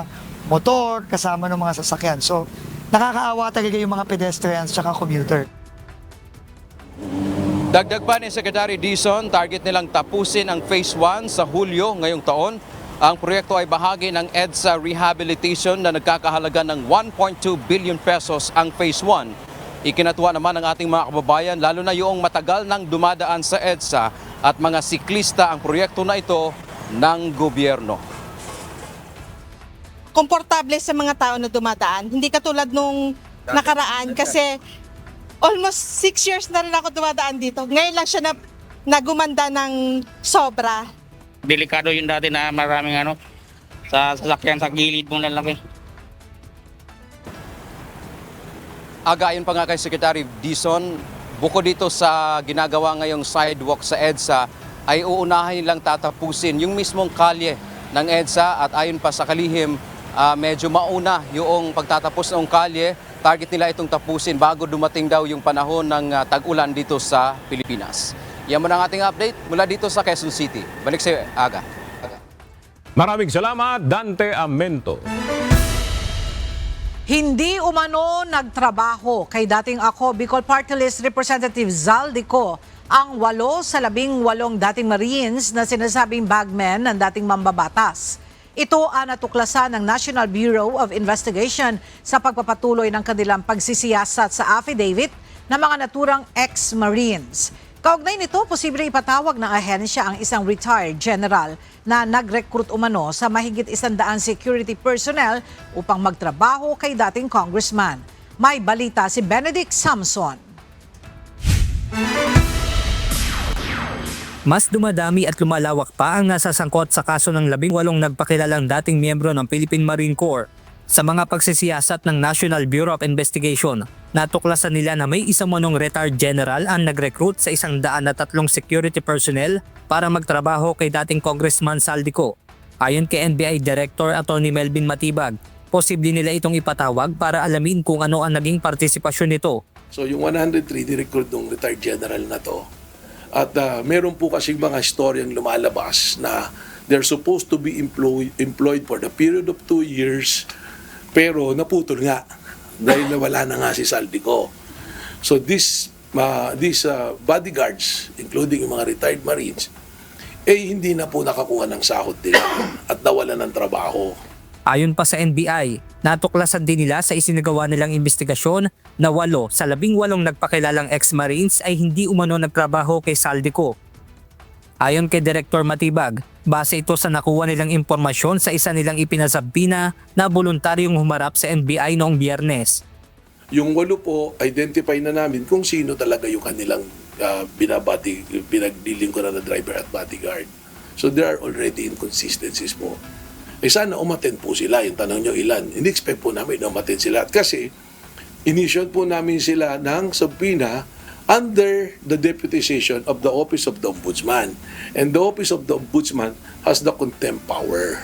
motor, kasama ng mga sasakyan. So, nakakaawa talaga yung mga pedestrians at commuter. Dagdag pa ni Secretary Dizon, target nilang tapusin ang Phase 1 sa Hulyo ngayong taon. Ang proyekto ay bahagi ng EDSA rehabilitation na nagkakahalaga ng 1.2 billion pesos ang Phase 1. Ikinatuwa naman ng ating mga kababayan, lalo na yung matagal nang dumadaan sa EDSA at mga siklista ang proyekto na ito ng gobyerno. Komportable sa mga tao na dumadaan. Hindi katulad nung nakaraan kasi almost 6 years na rin ako dumadaan dito. Ngayon lang siya nagumanda ng sobra. Delikado yung dati na maraming sa sasakyan sa gilid mo lalaki. Agayon pa nga kay Secretary Dizon, bukod dito sa ginagawa ngayong sidewalk sa EDSA, ay uunahin nilang tatapusin yung mismong kalye ng EDSA at ayon pa sa kalihim, medyo mauna yung pagtatapos ng kalye. Target nila itong tapusin bago dumating daw yung panahon ng tag-ulan dito sa Pilipinas. Yan muna ang ating update mula dito sa Quezon City. Balik sa iyo, Aga. Maraming salamat, Dante Amento. Hindi umano nagtrabaho kay dating ako Bicol Party List Representative Zaldico ang 8 sa 18 dating Marines na sinasabing bagmen ng dating mambabatas. Ito ang natuklasan ng National Bureau of Investigation sa pagpapatuloy ng kanilang pagsisiyasat sa affidavit ng mga naturang ex-Marines. Kaugnay nito, posible ipatawag ng ahensya ang isang retired general na nag-recruit umano sa mahigit 100 security personnel upang magtrabaho kay dating congressman. May balita si Benedict Samson. Mas dumadami at lumalawak pa ang nasasangkot sa kaso ng 18 nagpakilalang dating miyembro ng Philippine Marine Corps. Sa mga pagsisiyasat ng National Bureau of Investigation, natuklasan nila na may isang manong retired general ang nag-recruit sa 103 security personnel para magtrabaho kay dating Congressman Zaldico. Ayon kay NBI Director Atty. Melvin Matibag, posible nila itong ipatawag para alamin kung ano ang naging partisipasyon nito. So yung 103 ni-recruit ng retired general na to. At meron po kasing mga storyang lumalabas na they're supposed to be employed for the period of 2 years pero naputol nga dahil nawala na nga si Zaldico. So these bodyguards, including yung mga retired Marines, hindi na po nakakuha ng sahod nila at nawalan ng trabaho. Ayon pa sa NBI, natuklasan din nila sa isinagawa nilang investigasyon na 8 sa 18 nagpakilalang ex-Marines ay hindi umano nagtrabaho kay Zaldico. Ayon kay Director Matibag, base ito sa nakuha nilang impormasyon sa isa nilang ipinasabina na voluntaryong humarap sa NBI noong Biyernes. Yung 8 po, identify na namin kung sino talaga yung kanilang pinagdilingkuran na driver at bodyguard. So there are already inconsistencies po. Sana umattend po sila. Yung tanong nyo ilan. Hindi-expect po namin na umattend sila. Kasi initiate po namin sila ng subpoena under the deputization of the Office of the Ombudsman. And the Office of the Ombudsman has the contempt power.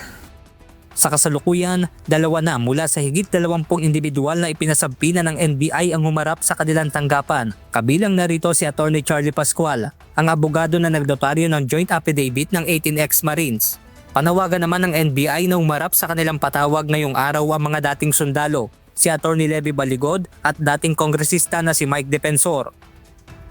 Sa kasalukuyan, 2 na mula sa higit 20 individual na ipinasabpina ng NBI ang humarap sa kanilang tanggapan. Kabilang narito si Atty. Charlie Pascual, ang abogado na nagnotaryo ng joint affidavit ng 18 ex-Marines. Panawagan naman ng NBI na humarap sa kanilang patawag ngayong araw ang mga dating sundalo, si Atty. Levy Baligod at dating kongresista na si Mike Defensor.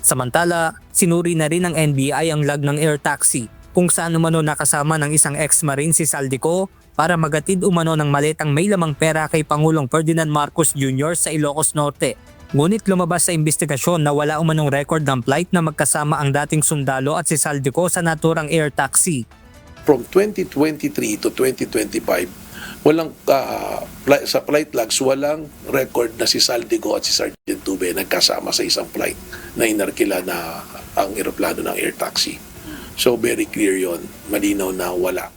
Samantala, sinuri na rin ng NBI ang lag ng air taxi kung saan umano nakasama ng isang ex-Marine si Zaldico para magatid umano ng maletang may lamang pera kay Pangulong Ferdinand Marcos Jr. sa Ilocos Norte. Ngunit lumabas sa investigasyon na wala umanong record ng flight na magkasama ang dating sundalo at si Zaldico sa naturang air taxi. From 2023 to 2025, walang sa flight logs, walang record na si Zaldico at si Sergeant Tube nagkasama sa isang flight na inarkila na ang eroplano ng air taxi. So very clear yon, malinaw na wala.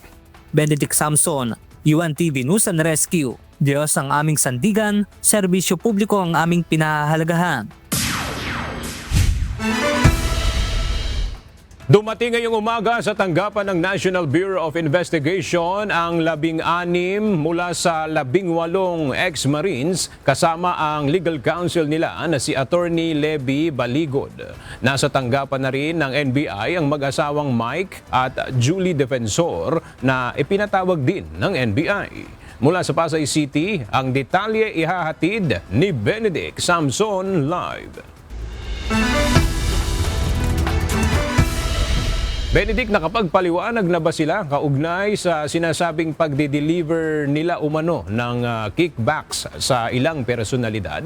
Benedict Samson, UNTV News and Rescue. Diyos ang aming sandigan, serbisyo publiko ang aming pinahahalagahan. Dumating ngayong umaga sa tanggapan ng National Bureau of Investigation ang 16 mula sa 18 ex-Marines kasama ang legal counsel nila na si Atty. Levy Baligod. Nasa tanggapan na rin ng NBI ang mag-asawang Mike at Julie Defensor na ipinatawag din ng NBI. Mula sa Pasay City, ang detalye ihahatid ni Benedict Samson live. Benedict, nakapagpaliwanag na ba sila kaugnay sa sinasabing pagdi-deliver nila umano ng kickbacks sa ilang personalidad?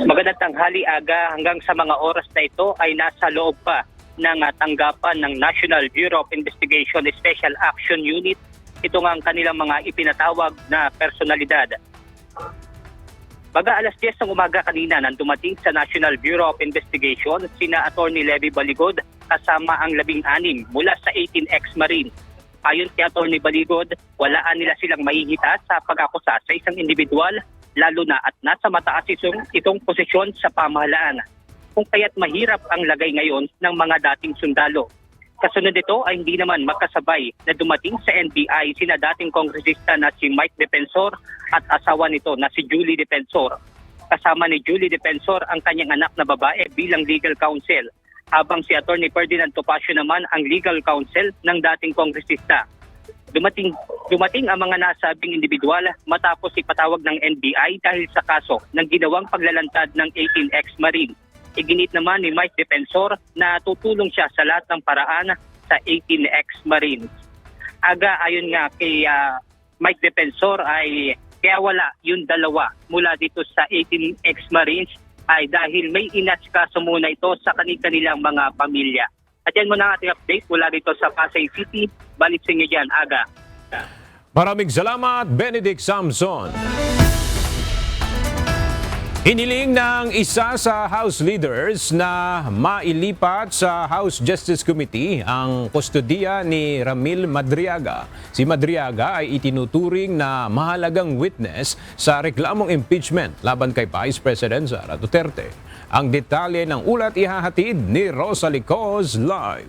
Magandang tanghali, Aga. Hanggang sa mga oras na ito ay nasa loob pa ng tanggapan ng National Bureau of Investigation Special Action Unit. Ito nga ang kanilang mga ipinatawag na personalidad. Baga alas 10 ng umaga kanina nang dumating sa National Bureau of Investigation sina Attorney Levy Baligod kasama ang 16 mula sa 18 ex-Marine. Ayon kay Attorney Baligod, walaan nila silang mahihita sa pag-akusa sa isang individual lalo na at nasa mataas itong posisyon sa pamahalaan. Kung kaya't mahirap ang lagay ngayon ng mga dating sundalo. Kasunod nito ay hindi naman magkasabay na dumating sa NBI sina dating kongresista na si Mike Defensor at asawa nito na si Julie Defensor. Kasama ni Julie Defensor ang kanyang anak na babae bilang legal counsel, habang si Attorney Ferdinand Topacio naman ang legal counsel ng dating kongresista. Dumating ang mga nasabing individual matapos ipatawag ng NBI dahil sa kaso ng ginawang paglalantad ng 18 ex-Marine. Iginit naman ni Mike Defensor na tutulong siya sa lahat ng paraan sa 18 ex-Marines. Aga, ayon nga kay Mike Defensor ay kaya wala yung dalawa mula dito sa 18 ex-Marines ay dahil may inasikaso muna ito sa kanilang mga pamilya. At yan muna ang ating update mula dito sa Pasay City. Balik sa inyo dyan, Aga. Maraming salamat, Benedict Samson. Hiniling ng isa sa House leaders na mailipat sa House Justice Committee ang kustodiya ni Ramil Madriaga. Si Madriaga ay itinuturing na mahalagang witness sa reklamong impeachment laban kay Vice President Sara Duterte. Ang detalye ng ulat ihahatid ni Rosalie Coz live.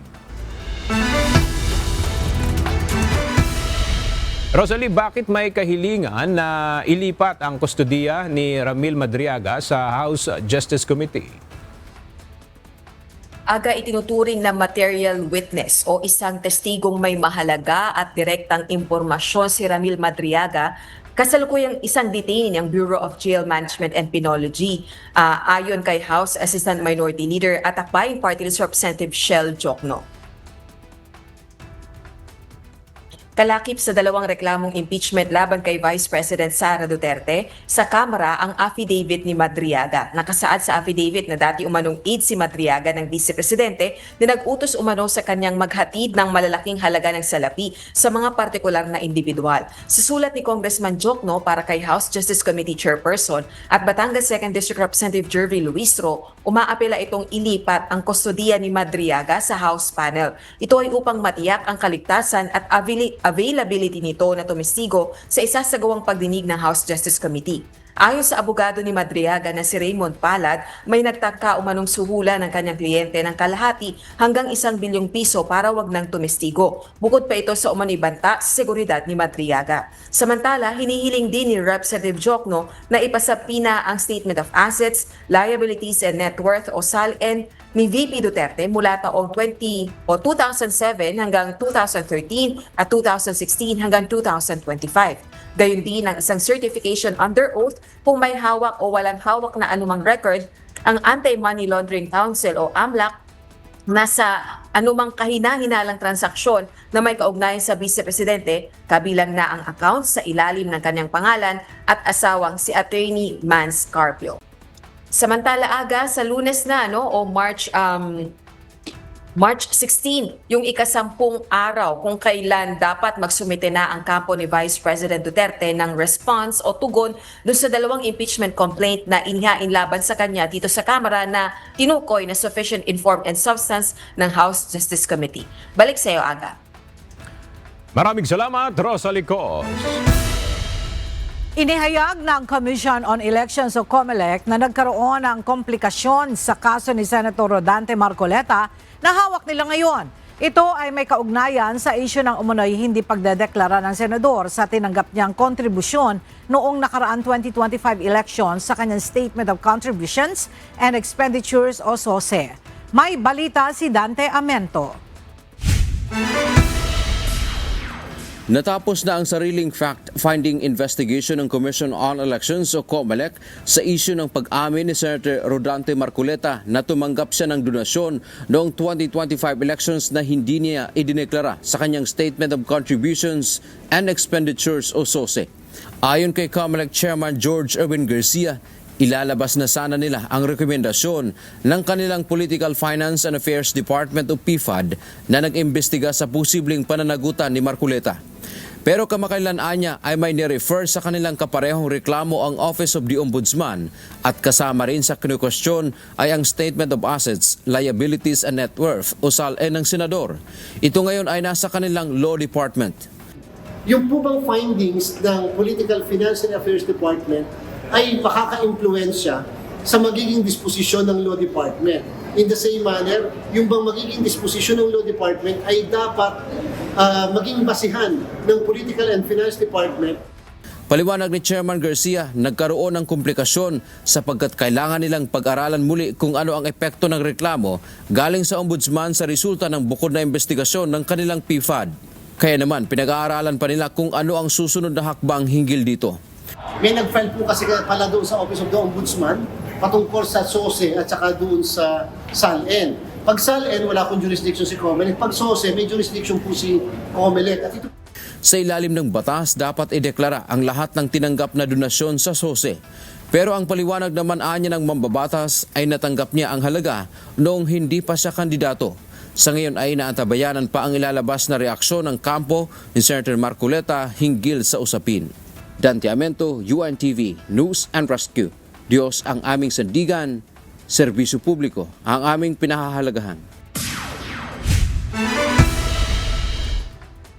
Rosalie, bakit may kahilingan na ilipat ang kustodiya ni Ramil Madriaga sa House Justice Committee? Aga itinuturing na material witness o isang testigong may mahalaga at direktang impormasyon si Ramil Madriaga, kasalukuyang isang detainee ng Bureau of Jail Management and Penology, ayon kay House Assistant Minority Leader at Akbayan Party List Representative Shell Jokno. Kalakip sa dalawang reklamong impeachment laban kay Vice President Sara Duterte, sa Kamara ang affidavit ni Madriaga. Nakasaad sa affidavit na dati umanong aide si Madriaga ng Vice Presidente na nag-utos umano sa kanyang maghatid ng malalaking halaga ng salapi sa mga partikular na individual. Sa sulat ni Congressman Jokno para kay House Justice Committee Chairperson at Batangas 2nd District Representative Jervy Luistro, umaapela itong ilipat ang kustodiya ni Madriaga sa House panel. Ito ay upang matiyak ang kaligtasan at availability nito na tumestigo sa isasagawang pagdinig ng House Justice Committee. Ayon sa abogado ni Madriaga na si Raymond Palad, may nagtaka umanong suhula ng kanyang kliyente ng kalahati hanggang 1 bilyong piso para wag nang tumestigo. Bukod pa ito sa umano'y banta sa seguridad ni Madriaga. Samantala, hinihiling din ni Representative Jokno na ipasapina ang Statement of Assets, Liabilities and Net Worth o SALN ni VP Duterte mula taong 2007 hanggang 2013 at 2016 hanggang 2025. Gayon din ang isang certification under oath kung may hawak o walang hawak na anumang record ang Anti-Money Laundering Council o AMLAC na sa anumang kahina-hinalang transaksyon na may kaugnayan sa Vice Presidente, kabilang na ang accounts sa ilalim ng kanyang pangalan at asawang si Attorney Mans Carpio. Samantala, Aga, sa Lunes na o March 16, yung ikasampung araw kung kailan dapat magsumite na ang kampo ni Vice President Duterte ng response o tugon doon sa dalawang impeachment complaint na inihain laban sa kanya dito sa Kamara na tinukoy na sufficient inform and substance ng House Justice Committee. Balik sa iyo, Aga. Maraming salamat, Rosalie Coz. Inihayag ng Commission on Elections o COMELEC na nagkaroon ng komplikasyon sa kaso ni Senator Rodante Marcoleta na hawak nila ngayon. Ito ay may kaugnayan sa issue ng umunoy hindi pagdedeklara ng senador sa tinanggap niyang kontribusyon noong nakaraan 2025 elections sa kanyang Statement of Contributions and Expenditures o SOSE. May balita si Dante Amento. Natapos na ang sariling fact-finding investigation ng Commission on Elections o COMELEC sa issue ng pag-amin ni Senator Rodante Marcoleta na tumanggap siya ng donasyon noong 2025 elections na hindi niya idineklara sa kanyang Statement of Contributions and Expenditures o SOSE. Ayon kay COMELEC Chairman George Erwin Garcia, ilalabas na sana nila ang rekomendasyon ng kanilang Political Finance and Affairs Department o PFAD na nag-imbestiga sa posibleng pananagutan ni Marcoleta. Pero kamakailan niya ay may nirefer sa kanilang kaparehong reklamo ang Office of the Ombudsman at kasama rin sa kinukwestiyon ay ang Statement of Assets, Liabilities and Net Worth o SALE ng Senador. Ito ngayon ay nasa kanilang Law Department. Yung po bang findings ng Political Finance and Affairs Department ay makaka-impluensya sa magiging disposisyon ng Law Department. In the same manner, yung bang magiging disposisyon ng Law Department ay dapat maging basihan ng Political and Finance Department. Paliwanag ni Chairman Garcia, nagkaroon ng komplikasyon sapagkat kailangan nilang pag-aralan muli kung ano ang epekto ng reklamo galing sa Ombudsman sa resulta ng bukod na investigasyon ng kanilang PFAD. Kaya naman, pinag-aaralan pa nila kung ano ang susunod na hakbang hinggil dito. May nag-file po kasi pala doon sa Office of the Ombudsman patungkol sa SOSE at saka doon sa SALN. Pag SALN, wala akong jurisdiction si COMELEC. Pag SOSE, may jurisdiction po si COMELEC. At ito... Sa ilalim ng batas, dapat ideklara ang lahat ng tinanggap na donasyon sa SOSE. Pero ang paliwanag naman anya ng mambabatas ay natanggap niya ang halaga noong hindi pa siya kandidato. Sa ngayon ay naantabayanan pa ang ilalabas na reaksyon ng kampo ni Senator Marcoleta hinggil sa usapin. Dante Amento, UNTV, News and Rescue. Diyos ang aming sandigan, serbisyo publiko ang aming pinahahalagahan.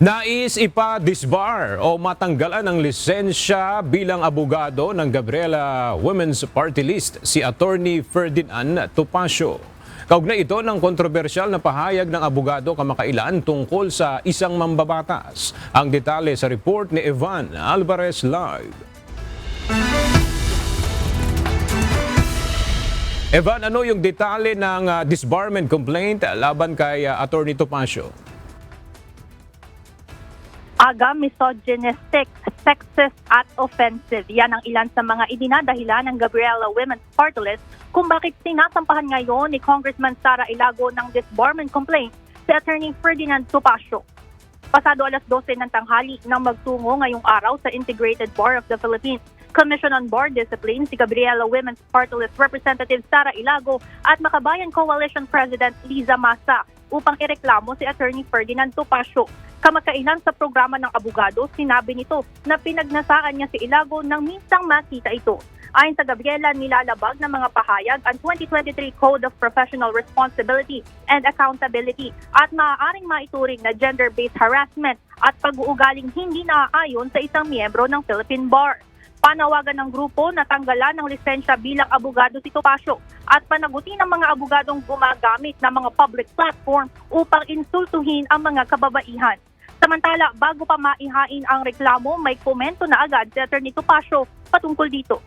Nais ipa-disbar o matanggalan ng lisensya bilang abogado ng Gabriela Women's Party List si Attorney Ferdinand Topacio. Kaugnay ito ng kontrobersyal na pahayag ng abogado kamakailan tungkol sa isang mambabatas. Ang detalye sa report ni Evan Alvarez Live. Evan, ano yung detalye ng disbarment complaint laban kay Attorney Topacio? Misogynistic, sexist at offensive. Yan ang ilan sa mga idinadahilan ng Gabriela Women's Party List kung bakit sinasampahan ngayon ni Congressman Sara Ilago ng disbarment complaint si Attorney Ferdinand Topacio. Pasado alas 12 ng tanghali nang magtungo ngayong araw sa Integrated Bar of the Philippines, Commission on Bar Discipline si Gabriela Women's Party List Representative Sara Ilago at Makabayan Coalition President Liza Masa upang ireklamo si Attorney Ferdinand Topacio. Kamakailan sa programa ng abogado, sinabi nito na pinagnasaan niya si Ilago nang minsang makita ito. Ayon sa Gabriela, nilalabag ng mga pahayag ang 2023 Code of Professional Responsibility and Accountability at maaaring maituring na gender-based harassment at pag-uugaling hindi naaayon sa isang miyembro ng Philippine Bar. Panawagan ng grupo na tanggalan ng lisensya bilang abogado si Topacio at panagutin ng mga abogadong gumagamit ng mga public platform upang insultuhin ang mga kababaihan. Samantala, bago pa maihain ang reklamo, may komento na agad si Attorney Topacio patungkol dito.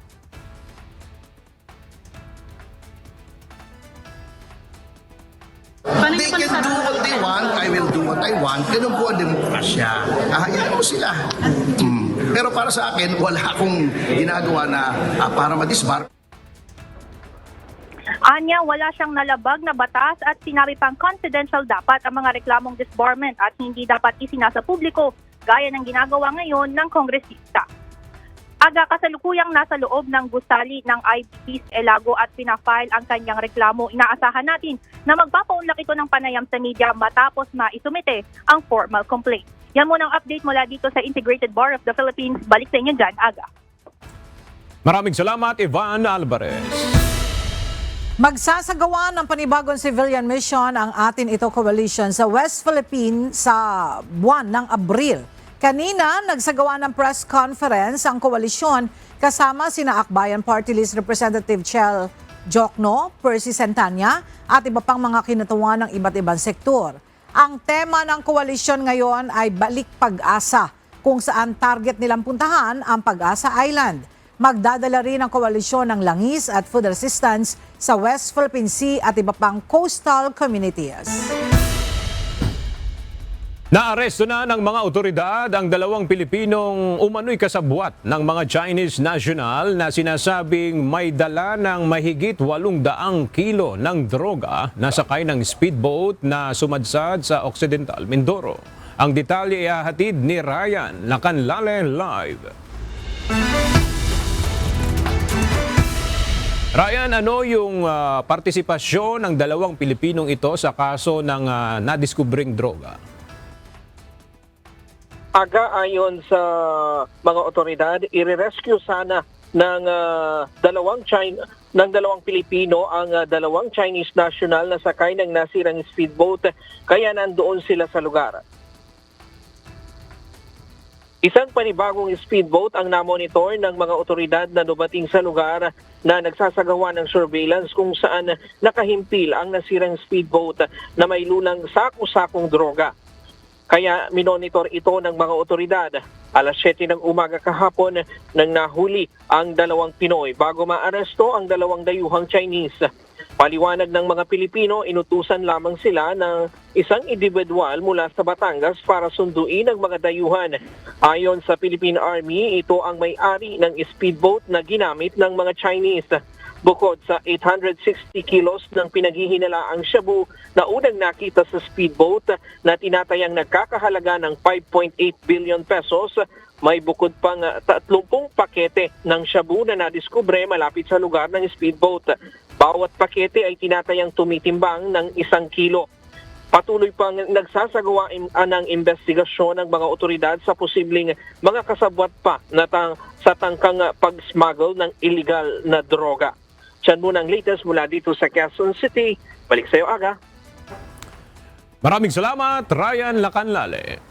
They can do what they want, I will do what I want. Ganun po ang demokrasya. Hayaan ko sila. Pero para sa akin, wala akong ginagawa na para madisbar. Anya, wala siyang nalabag na batas at sinabi pang confidential dapat ang mga reklamong disbarment at hindi dapat isinasa publiko gaya ng ginagawa ngayon ng kongresista. Kasalukuyang nasa loob ng gusali ng IBC Ilago at pinafile ang kanyang reklamo. Inaasahan natin na magpapaunlak ito ng panayam sa media matapos maisumite ang formal complaint. Yan muna ang update mula dito sa Integrated Bar of the Philippines. Balik sa inyo dyan, Aga. Maraming salamat, Evan Alvarez. Magsasagawa ng panibagong civilian mission ang Atin Ito Coalition sa West Philippines sa buwan ng Abril. Kanina, nagsagawa ng press conference ang koalisyon kasama sina Akbayan Party List Representative Chel Jokno, Percy Santana at iba pang mga kinatuwa ng iba't ibang sektor. Ang tema ng koalisyon ngayon ay Balik Pag-asa, kung saan target nilang puntahan ang Pag-asa Island. Magdadala rin ang koalisyon ng langis at food assistance sa West Philippine Sea at iba pang coastal communities. Naaresto na ng mga otoridad ang 2 Pilipinong umano'y kasabwat ng mga Chinese national na sinasabing may dala ng mahigit 800 kilo ng droga na sakay ng speedboat na sumadsad sa Occidental Mindoro. Ang detalye ay hahatid ni Ryan Lacanlale live. Ryan, ano yung partisipasyon ng 2 Pilipinong ito sa kaso ng nadiskubring droga? Ayon sa mga otoridad, i-rescue sana ng dalawang Pilipino ang 2 Chinese national na sakay ng nasirang speedboat, kaya nandoon sila sa lugar. Isang panibagong speedboat ang namonitor ng mga otoridad na dumating sa lugar na nagsasagawa ng surveillance kung saan nakahimpil ang nasirang speedboat na may lulang sako-sakong droga. Kaya minonitor ito ng mga otoridad. Alas 7 ng umaga kahapon nang nahuli ang 2 Pinoy bago maaresto ang 2 dayuhang Chinese. Paliwanag ng mga Pilipino, inutusan lamang sila ng isang individual mula sa Batangas para sunduin ang mga dayuhan. Ayon sa Philippine Army, ito ang may-ari ng speedboat na ginamit ng mga Chinese. Bukod sa 860 kilos ng pinaghihinalaang shabu na unang nakita sa speedboat na tinatayang nagkakahalaga ng 5.8 billion pesos, may bukod pang 30 pakete ng shabu na nadiskubre malapit sa lugar ng speedboat. Bawat pakete ay tinatayang tumitimbang ng 1 kilo. Patuloy pang nagsasagawa ng investigasyon ng mga otoridad sa posibleng mga kasabwat pa na sa tangkang pag-smuggle ng illegal na droga. Diyan muna ang latest mula dito sa Quezon City. Balik sa iyo, Aga. Maraming salamat, Ryan Lacanlale.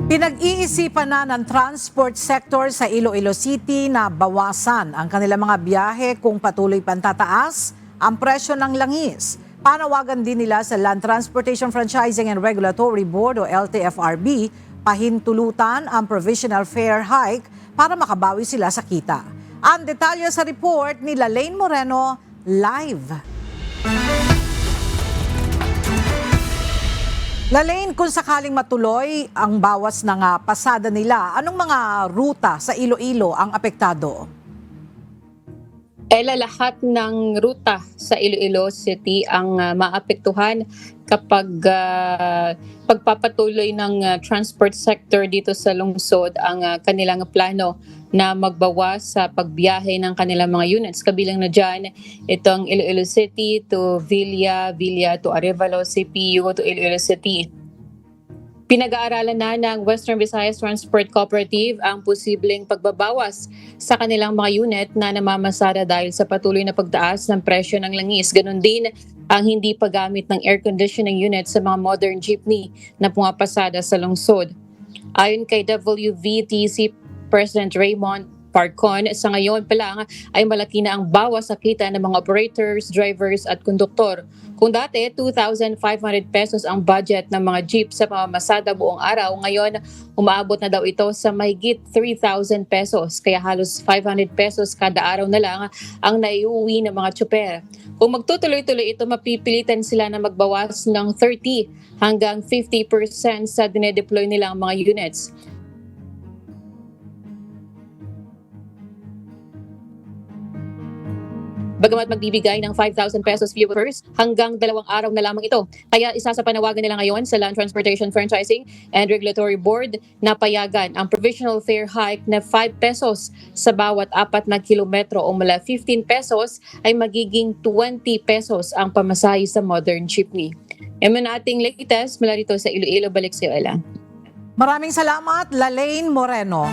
Pinag-iisipan na ng transport sector sa Iloilo City na bawasan ang kanilang mga biyahe kung patuloy pang tataas ang presyo ng langis. Panawagan din nila sa Land Transportation Franchising and Regulatory Board o LTFRB pahintulutan ang provisional fare hike para makabawi sila sa kita. Ang detalye sa report ni Lane Moreno live. Lane, kung sakaling matuloy ang bawas ng pasada nila, anong mga ruta sa Iloilo ang apektado? Lahat ng ruta sa Iloilo City ang maapektuhan kapag pagpapatuloy ng transport sector dito sa lungsod ang kanilang plano na magbawas sa pagbiyahe ng kanilang mga units. Kabilang na dyan itong Iloilo City to Villa to Arevalo, CPU to Iloilo City. Pinag-aaralan na ng Western Visayas Transport Cooperative ang posibleng pagbabawas sa kanilang mga unit na namamasada dahil sa patuloy na pagtaas ng presyo ng langis. Ganon din ang hindi paggamit ng air conditioning unit sa mga modern jeepney na pumapasada sa lungsod. Ayon kay WVTC President Raymond Parcon, sa ngayon pa lang ay malaki na ang bawas sa kita ng mga operators, drivers at konduktor. Kung dati 2,500 pesos ang budget ng mga jeep sa pamamasada buong araw, ngayon umaabot na daw ito sa mahigit 3,000 pesos. Kaya halos 500 pesos kada araw na lang ang naiuwi ng mga tsuper. Kung magtutuloy-tuloy ito, mapipilitan sila na magbawas ng 30 hanggang 50% sa dinedeploy nilang mga units. Bagamat magbibigay ng 5,000 pesos fuel first, hanggang 2 araw na lamang ito. Kaya isa sa panawagan nila ngayon sa Land Transportation Franchising and Regulatory Board na payagan ang provisional fare hike na 5 pesos sa bawat 4 na kilometro o mula 15 pesos ay magiging 20 pesos ang pamasahe sa modern jeepney. Yan man ating latest mula rito sa Iloilo. Balik sa iyo, Ella. Maraming salamat, Lane Moreno.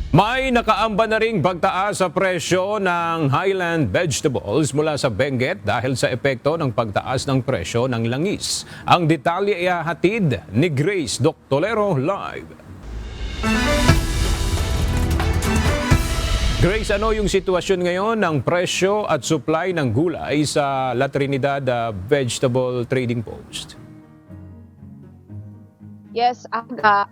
May nakaamba na ring pagtaas sa presyo ng Highland vegetables mula sa Benguet dahil sa epekto ng pagtaas ng presyo ng langis. Ang detalye ay hatid ni Grace Doctolero live. Grace, ano yung sitwasyon ngayon ng presyo at supply ng gulay sa La Trinidad Vegetable Trading Post? Yes,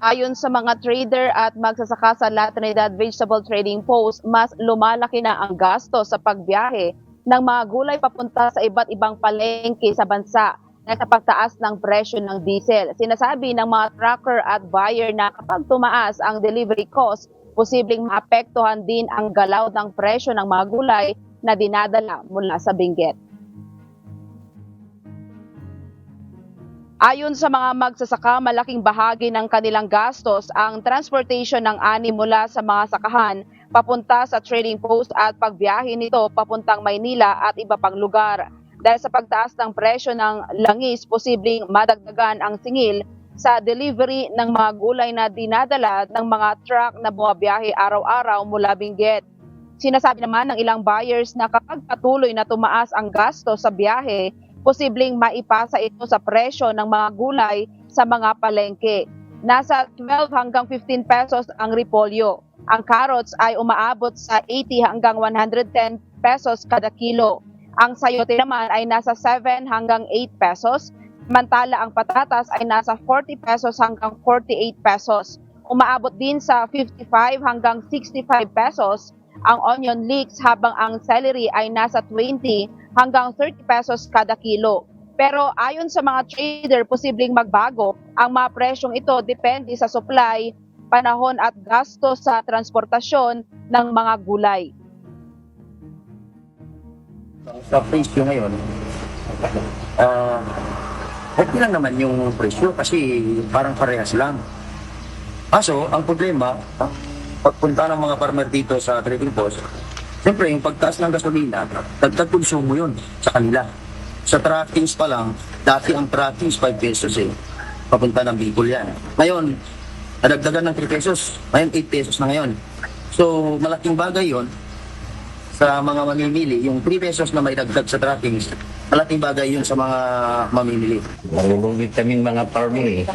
ayon sa mga trader at magsasaka sa La Trinidad Vegetable Trading Post, mas lumalaki na ang gasto sa pagbiyahe ng mga gulay papunta sa iba't ibang palengke sa bansa na sa pagtaas ng presyo ng diesel. Sinasabi ng mga trucker at buyer na kapag tumaas ang delivery cost, posibleng maapektuhan din ang galaw ng presyo ng mga gulay na dinadala mula sa Benguet. Ayon sa mga magsasaka, malaking bahagi ng kanilang gastos ang transportation ng ani mula sa mga sakahan papunta sa trading post at pagbiyahe nito papuntang Maynila at iba pang lugar. Dahil sa pagtaas ng presyo ng langis, posibleng madagdagan ang singil sa delivery ng mga gulay na dinadala ng mga truck na bumabiyahe araw-araw mula Benguet. Sinasabi naman ng ilang buyers na kapag patuloy na tumaas ang gasto sa biyahe, posibleng maipasa ito sa presyo ng mga gulay sa mga palengke. Nasa 12 hanggang 15 pesos ang repolyo. Ang carrots ay umaabot sa 80 hanggang 110 pesos kada kilo. Ang sayote naman ay nasa 7 hanggang 8 pesos. Samantala ang patatas ay nasa 40 pesos hanggang 48 pesos. Umaabot din sa 55 hanggang 65 pesos ang onion leeks, habang ang celery ay nasa 20 hanggang 30 pesos kada kilo. Pero ayon sa mga trader, posibleng magbago ang mga presyong ito depende sa supply, panahon at gasto sa transportasyon ng mga gulay. Sa presyo ngayon, okay lang naman yung presyo kasi parang parehas lang. Kaso, ang problema, pagpunta ng mga farmer dito sa trading post, siyempre yung pagtaas ng gasolina, dagdag konsumo yun sa kanila. Sa trackings pa lang, dati ang trackings 5 pesos papunta ng Bicol yan. Ngayon, nadagdagan ng 3 pesos, ngayon 8 pesos na ngayon. So, malaking bagay yon sa mga mamimili. Yung 3 pesos na may dagdag sa trackings, malaking bagay yun sa mga mamimili. Malulungkit kaming mga farmer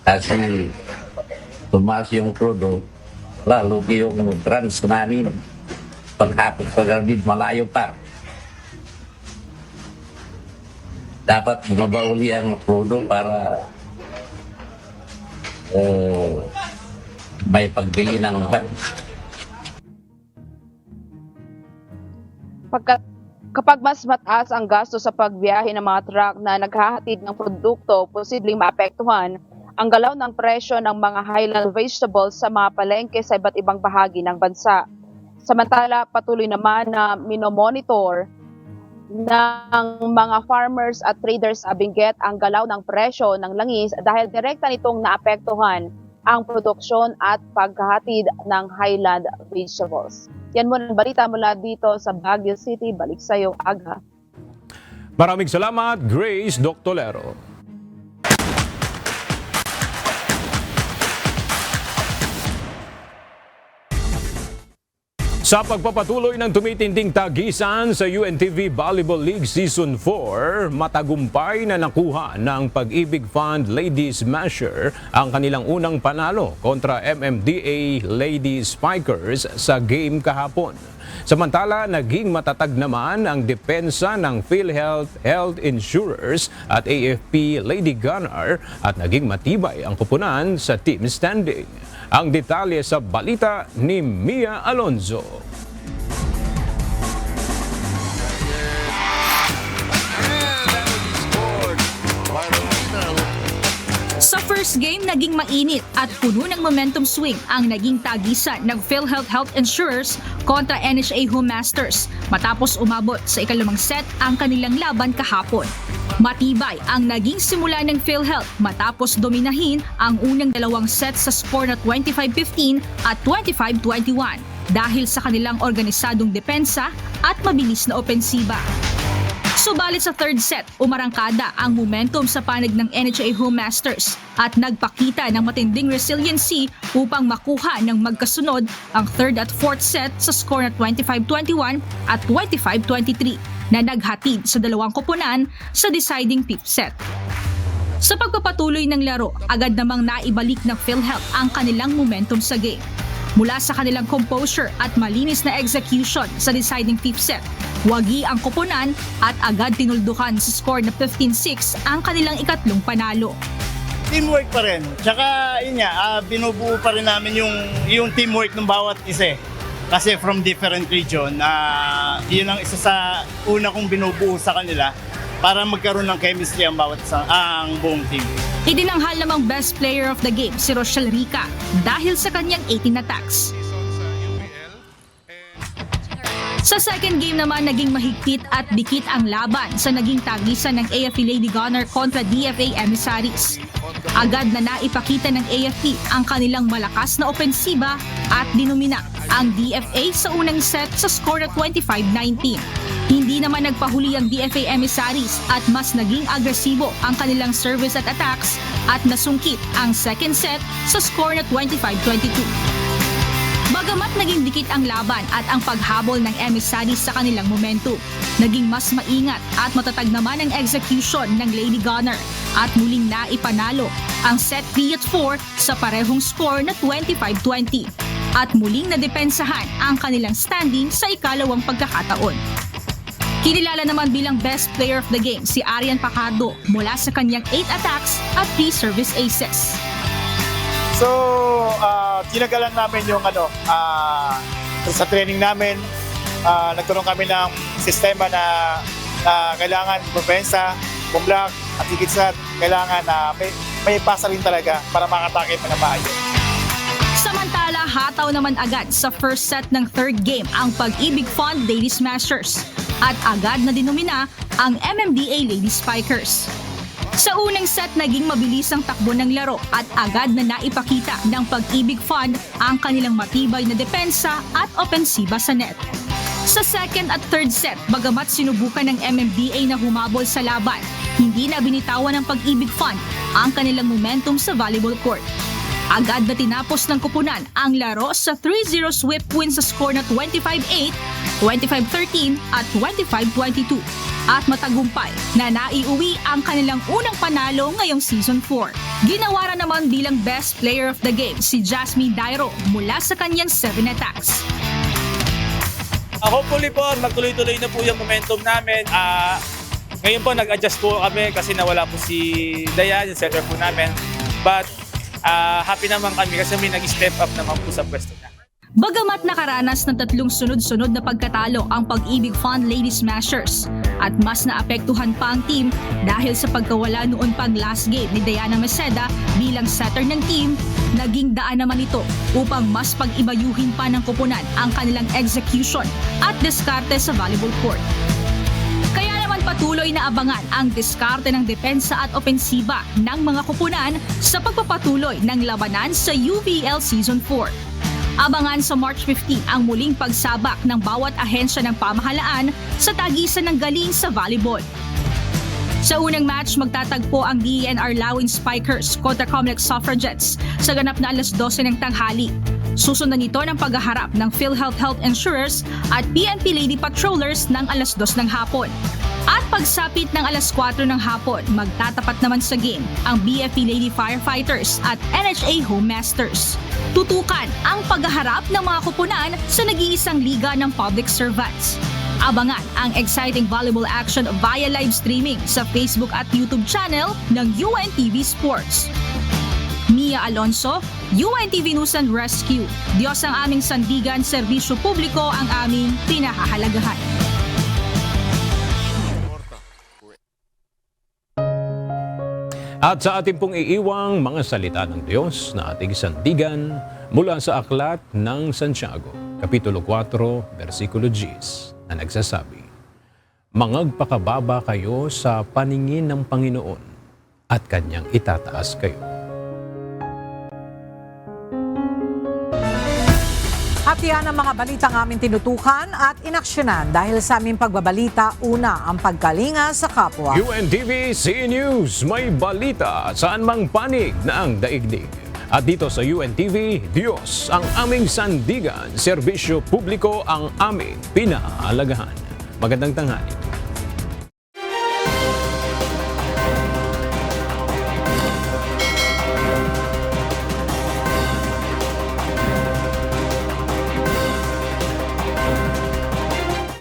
kasi tumaas yung crudo, lalo yung trans namin. Paghapot pa garbid, malayo pa. Dapat mabauli ang crudo para may pagbili ng Kapag mas mataas ang gasto sa pagbiyahe ng mga truck na naghahatid ng produkto, posibleng maapektuhan ang galaw ng presyo ng mga highland vegetables sa mga palengke sa iba't ibang bahagi ng bansa. Samantala, patuloy naman na minomonitor ng mga farmers at traders sa Benguet ang galaw ng presyo ng langis dahil direkta nitong naapektuhan ang produksyon at paghahatid ng highland vegetables. Yan muna ang balita mula dito sa Baguio City. Balik sa iyo, Aga. Maraming salamat, Grace Doctolero. Sa pagpapatuloy ng tumitinding tagisan sa UNTV Volleyball League Season 4, matagumpay na nakuha ng Pag-ibig Fund Ladies Masher ang kanilang unang panalo kontra MMDA Ladies Spikers sa game kahapon. Samantala, naging matatag naman ang depensa ng PhilHealth Health Insurers at AFP Lady Gunner at naging matibay ang kupunan sa team standing. Ang detalye sa balita ni Mia Alonzo. Sa first game, naging mainit at puno ng momentum swing ang naging tagisan ng PhilHealth Health Insurers kontra NHA Home Masters matapos umabot sa ikalawang set ang kanilang laban kahapon. Matibay ang naging simula ng PhilHealth matapos dominahin ang unang dalawang set sa score na 25-15 at 25-21 dahil sa kanilang organisadong depensa at mabilis na opensiba. Subalit sa third set, umarangkada ang momentum sa panig ng NHA Home Masters at nagpakita ng matinding resiliency upang makuha ng magkasunod ang third at fourth set sa score na 25-21 at 25-23 na naghatid sa dalawang koponan sa deciding fifth set. Sa pagpapatuloy ng laro, agad namang naibalik ng PhilHealth ang kanilang momentum sa game. Mula sa kanilang composure at malinis na execution sa deciding fifth set, wagi ang koponan at agad tinuldukan sa score na 15-6 ang kanilang ikatlong panalo. Teamwork pa rin. Tsaka yun nga, binubuo pa rin namin yung teamwork ng bawat isa. Kasi from different region, yun ang isa sa una kong binubuo sa kanila para magkaroon ng chemistry ang ang buong team. Idinanghal namang best player of the game si Rochelle Rica dahil sa kanyang 18 attacks. Sa second game naman, naging mahigpit at dikit ang laban sa naging tagisan ng AFP Lady Gunner kontra DFA Emissaries. Agad na naipakita ng AFP ang kanilang malakas na opensiba at dinumina ang DFA sa unang set sa score na 25-19. Hindi naman nagpahuli ang DFA Emissaries at mas naging agresibo ang kanilang service at attacks at nasungkit ang second set sa score na 25-22. Bagamat naging dikit ang laban at ang paghabol ng Emissaries sa kanilang momentum, naging mas maingat at matatag naman ang execution ng Lady Gunner at muling naipanalo ang set 3 at 4 sa parehong score na 25-20 at muling nadepensahan ang kanilang standing sa ikalawang pagkakataon. Kinilala naman bilang best player of the game si Arian Pacardo mula sa kanyang 8 attacks at 3 service aces. So, tinagalan namin yung sa training namin, nagkaroon kami ng sistema na kailangan bumensa, bumlock, at higit sa kailangan na may pasa rin talaga para makatake pa na maayos. Samantala, hataw naman agad sa first set ng third game ang Pag-ibig Fund Lady Smashers at agad na dinumina ang MMDA Lady Spikers. Sa unang set, naging mabilis ang takbo ng laro at agad na naipakita ng Pag-ibig Fund ang kanilang matibay na depensa at opensiba sa net. Sa second at third set, bagamat sinubukan ng MMDA na humabol sa laban, hindi na binitawan ng Pag-ibig Fund ang kanilang momentum sa volleyball court. Agad na tinapos ng kupunan ang laro sa 3-0 sweep win sa score na 25-8, 25-13 at 25-22 at matagumpay na naiuwi ang kanilang unang panalo ngayong Season 4. Ginawaran naman bilang best player of the game si Jasmine Dairo mula sa kanyang 7 attacks. Hopefully po, magtuloy-tuloy na po yung momentum namin. Ngayon po, nag-adjust po kami kasi nawala po si Dayan, yung setter po namin. But happy naman kami kasi may nag-step up naman po sa pwesto niya. Bagamat nakaranas ng 3 sunod-sunod na pagkatalo ang Pag-ibig Fund Lady Smashers at mas naapektuhan pa ang team dahil sa pagkawala noon pang last game ni Diana Meseda bilang setter ng team, naging daan naman ito upang mas pag-ibayuhin pa ng kupunan ang kanilang execution at diskarte sa volleyball court. Kaya naman patuloy na abangan ang diskarte ng depensa at opensiba ng mga kupunan sa pagpapatuloy ng labanan sa UVL Season 4. Abangan sa March 15 ang muling pagsabak ng bawat ahensya ng pamahalaan sa tagisan ng galing sa volleyball. Sa unang match, magtatagpo ang DENR Lawin Spikers kontra Comlex Suffragettes sa ganap na 12:00 ng tanghali. Susundan nito ng paghaharap ng PhilHealth Health Insurers at PNP Lady Patrollers ng 2:00 ng hapon. At pagsapit ng 4:00 ng hapon, magtatapat naman sa game ang BFP Lady Firefighters at NHA Home Masters. Tutukan ang paghaharap ng mga kupunan sa nag-iisang liga ng public servants. Abangan ang exciting volleyball action via live streaming sa Facebook at YouTube channel ng UNTV Sports. Mia Alonso, UNTV News and Rescue. Diyos ang aming sandigan, serbisyo publiko ang aming pinahahalagahan. At sa ating pong iiwang mga salita ng Diyos na ating sandigan mula sa Aklat ng Santiago, Kapitulo 4, versikulo 10, na nagsasabi, "Mangagpakababa kayo sa paningin ng Panginoon at Kanyang itataas kayo." Hatian ang mga balitang aming tinutukan at inaksyonan dahil sa aming pagbabalita, una ang pagkalinga sa kapwa. UNTV CE News, may balita saan mang panig na ang daigdig. At dito sa UNTV, Diyos ang aming sandigan, serbisyo publiko ang aming pinahalagahan. Magandang tanghali.